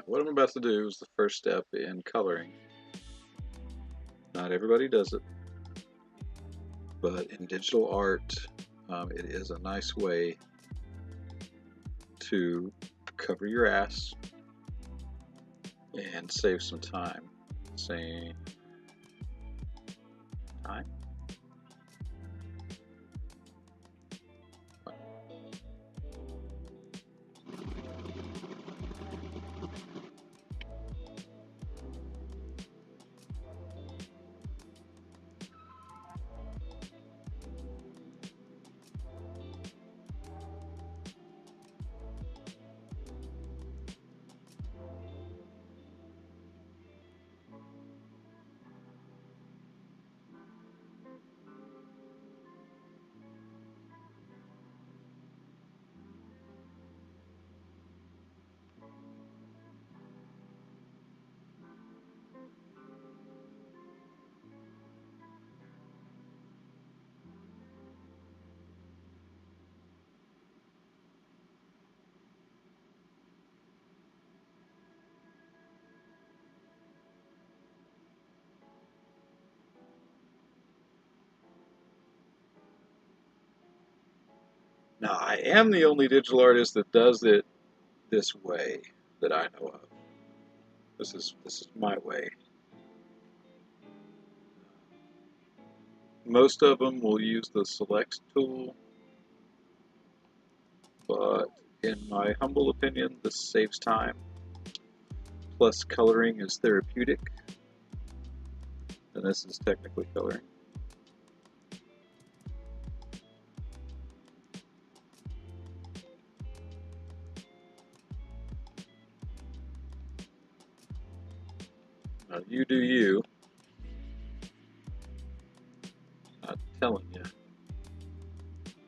What I'm about to do is the first step in coloring. Not everybody does it, but in digital art, it is a nice way to cover your ass and save some time. Same time? Now, I am the only digital artist that does it this way that I know of. This is my way. Most of them will use the select tool, but in my humble opinion, this saves time. Plus, coloring is therapeutic, and this is technically coloring. Now, you do you. Not telling you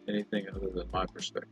anything other than my perspective.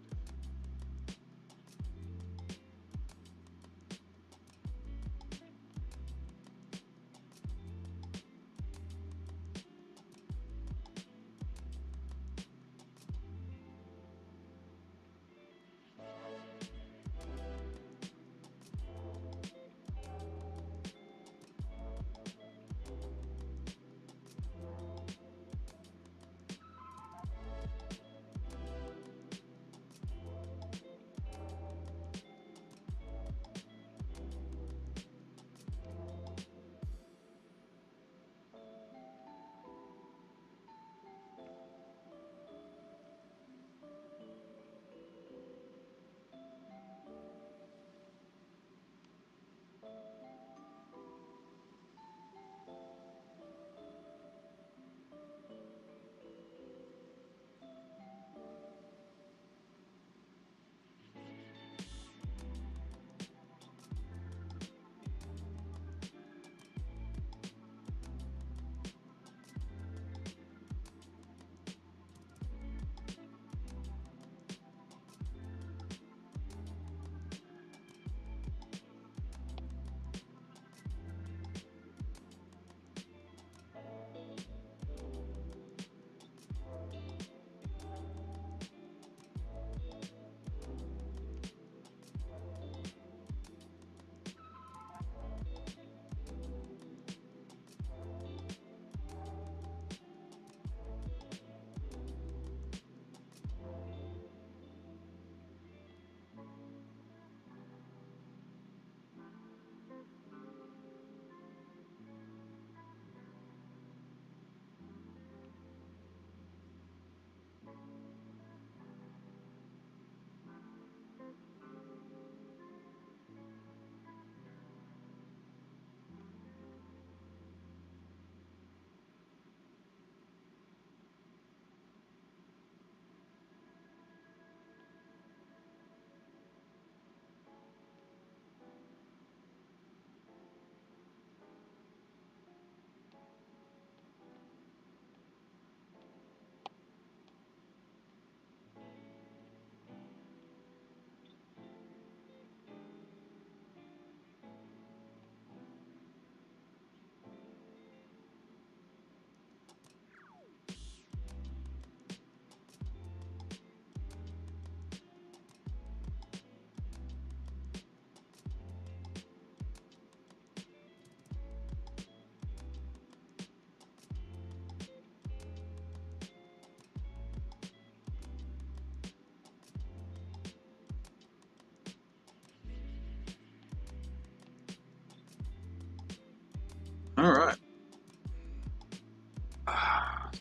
All right.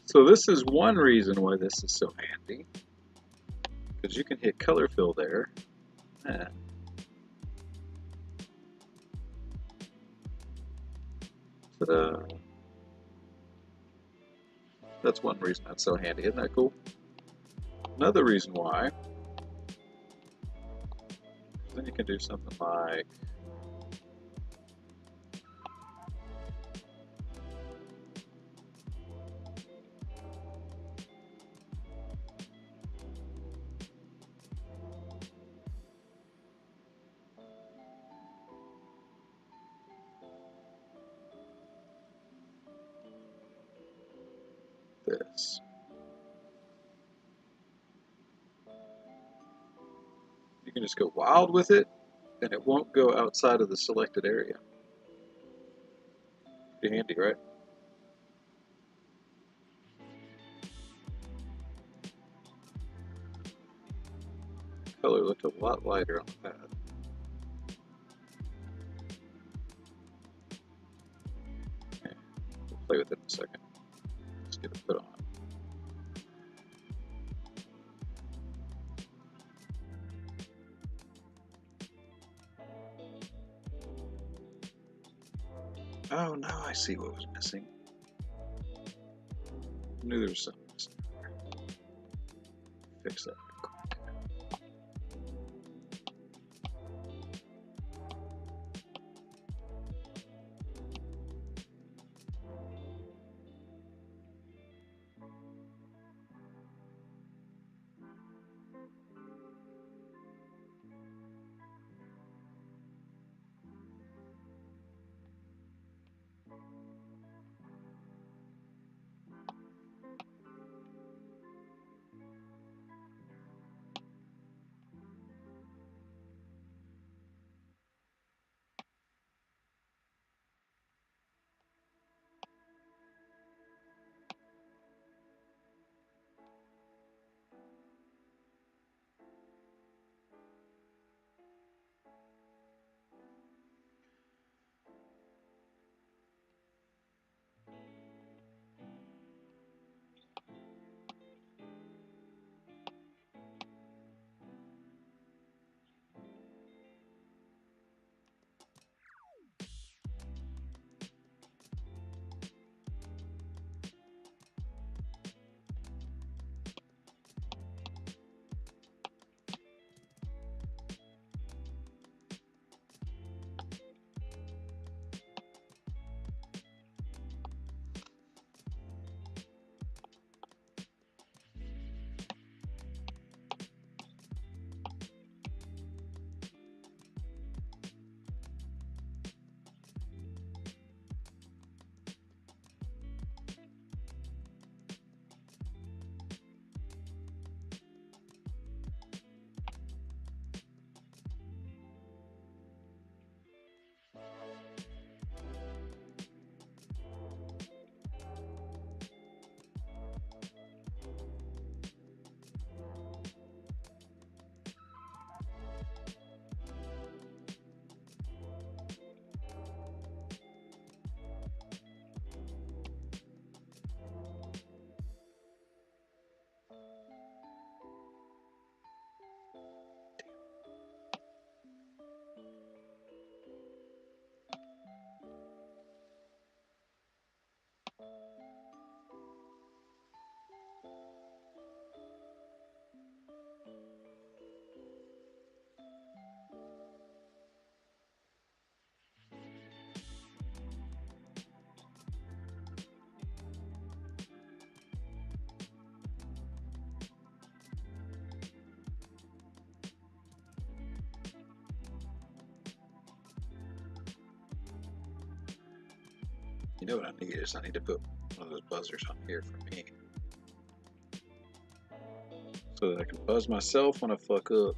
So this is one reason why this is so handy, because you can hit color fill there, and ta-da. That's one reason that's so handy. Isn't that cool? Another reason why, then you can do something like this. You can just go wild with it, and it won't go outside of the selected area. Be handy, right? color looked a lot lighter on the pad. Okay, we'll play with it in a second. Let's get it put on. Oh, now I see what was missing. I knew there was something missing. Fix that. You know what I need is I need to put one of those buzzers on here for me, so that I can buzz myself when I fuck up.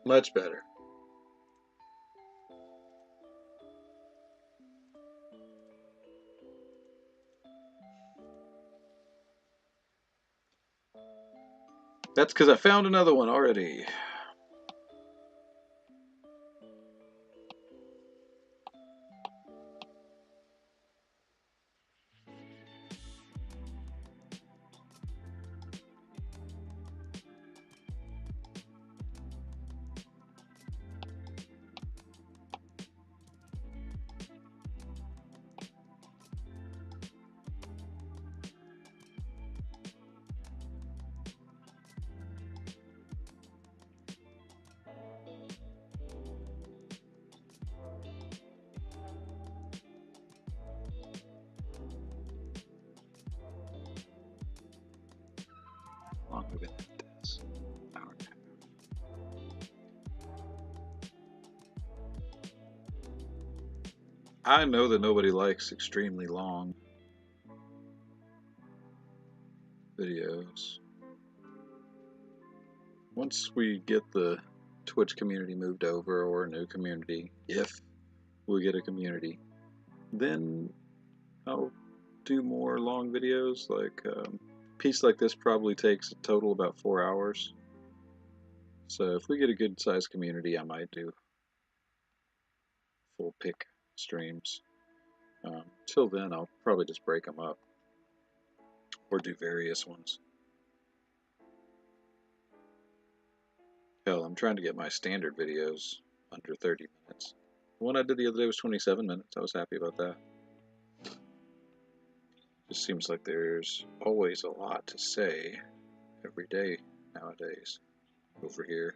Much better. That's because I found another one already. How long have we been at this? Hour and a half. I know that nobody likes extremely long videos. Once we get the Twitch community moved over, or a new community, if we get a community, then I'll do more long videos. Like a piece like this probably takes a total about 4 hours. So if we get a good sized community, I might do full pick streams. Till then, I'll probably just break them up or do various ones. Hell, I'm trying to get my standard videos under 30 minutes. The one I did the other day was 27 minutes. I was happy about that. Just seems like there's always a lot to say every day nowadays over here.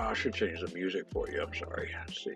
I should change the music for you. I'm sorry. Let's see.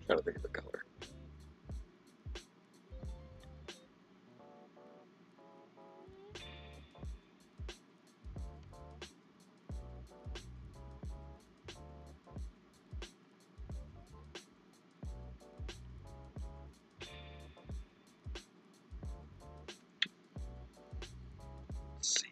Gotta think of the color. Let's see.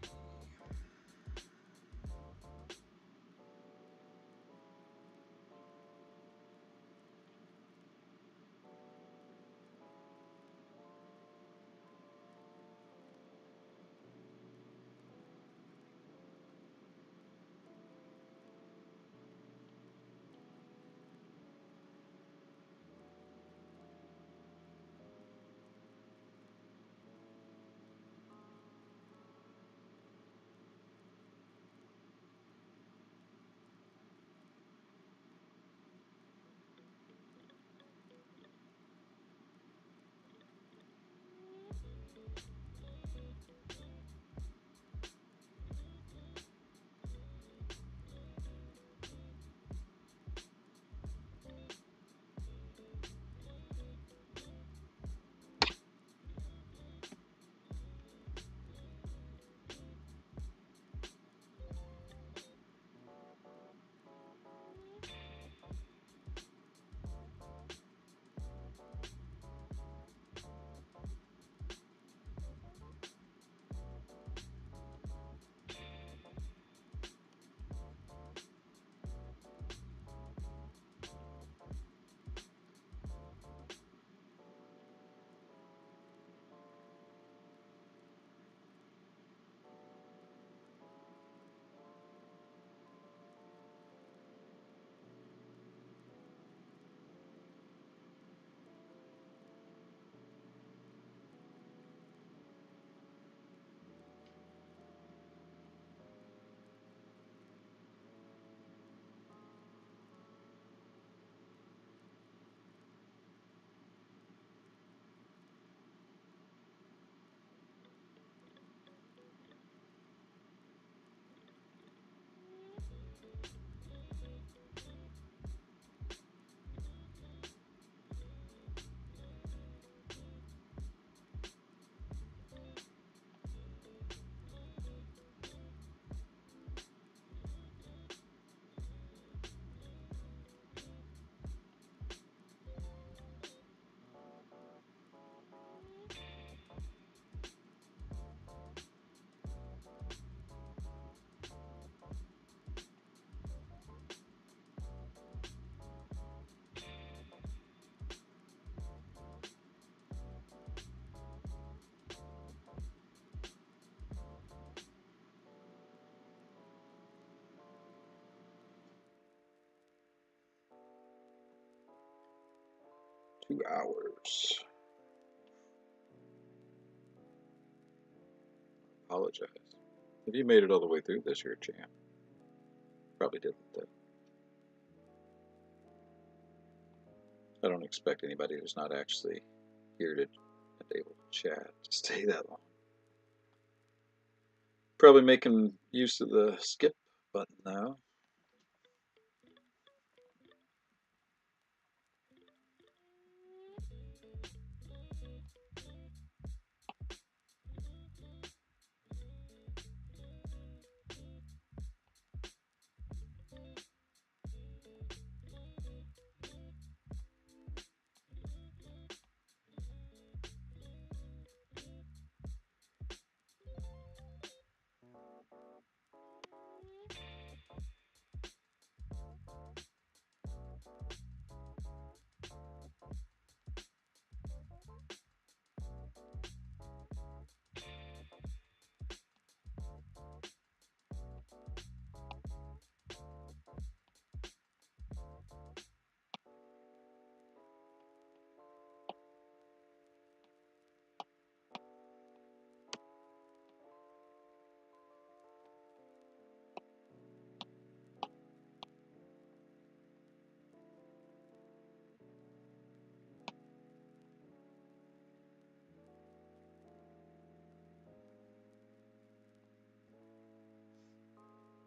2 hours. Apologize. If you made it all the way through this, you're a champ. Probably didn't, though. I don't expect anybody who's not actually here to able to chat to stay that long. Probably making use of the skip button now.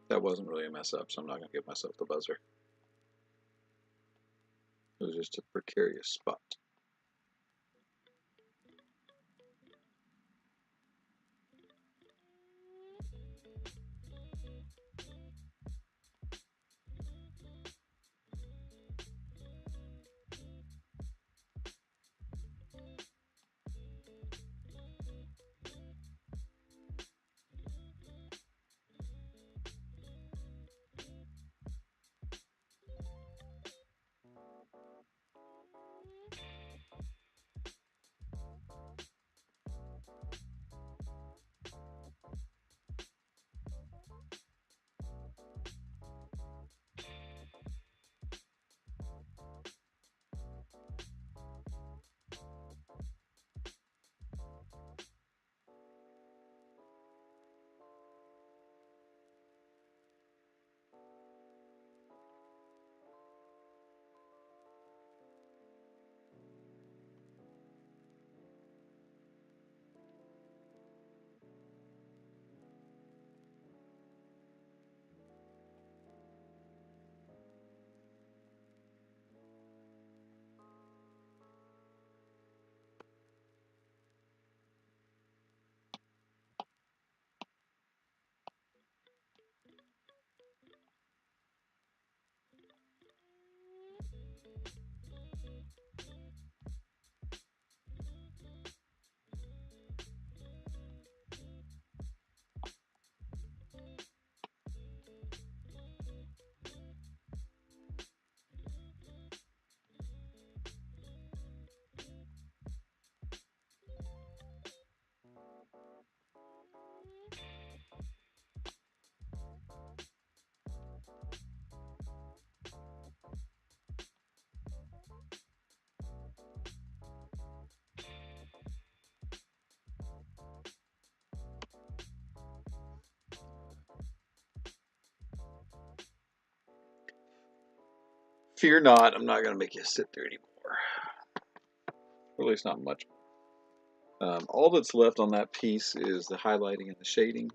That wasn't really a mess up, so I'm not going to give myself the buzzer. It was just a precarious spot. Fear not, I'm not going to make you sit there anymore. Or at least not much. All that's left on that piece is the highlighting and the shading.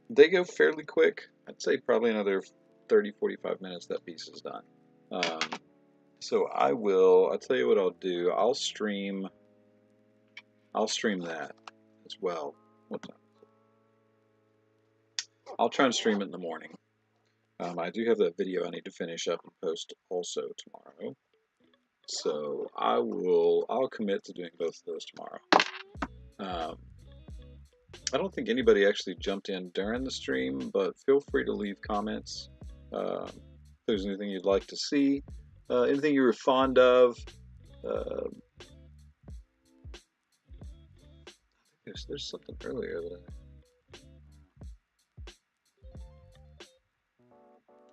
They go fairly quick. I'd say probably another 30-45 minutes that piece is done. So I'll tell you what I'll do. I'll stream that as well. What time is it? I'll try and stream it in the morning. I do have that video I need to finish up and post also tomorrow. So I'll commit to doing both of those tomorrow. I don't think anybody actually jumped in during the stream, but feel free to leave comments. If there's anything you'd like to see, anything you were fond of. I think there's something earlier that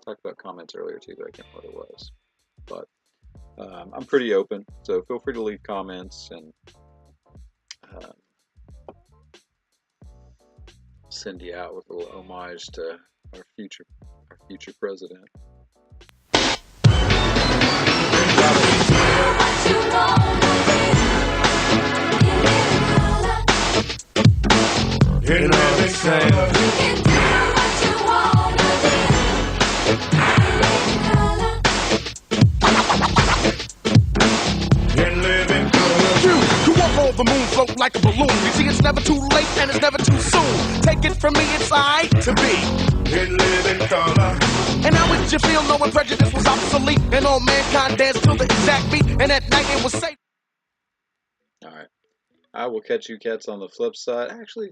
I talked about comments earlier too, but I can't remember what it was. But I'm pretty open, so feel free to leave comments and send you out with a little homage to our future president. You know what I'm saying? The moon float like a balloon. You see, it's never too late and it's never too soon. Take it from me, it's alright to be in living color. And how would you feel knowing prejudice was obsolete and all mankind danced to the exact beat, and at night it was safe? All right, I will catch you cats on the flip side. Actually,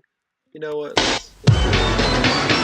you know what? Let's do it.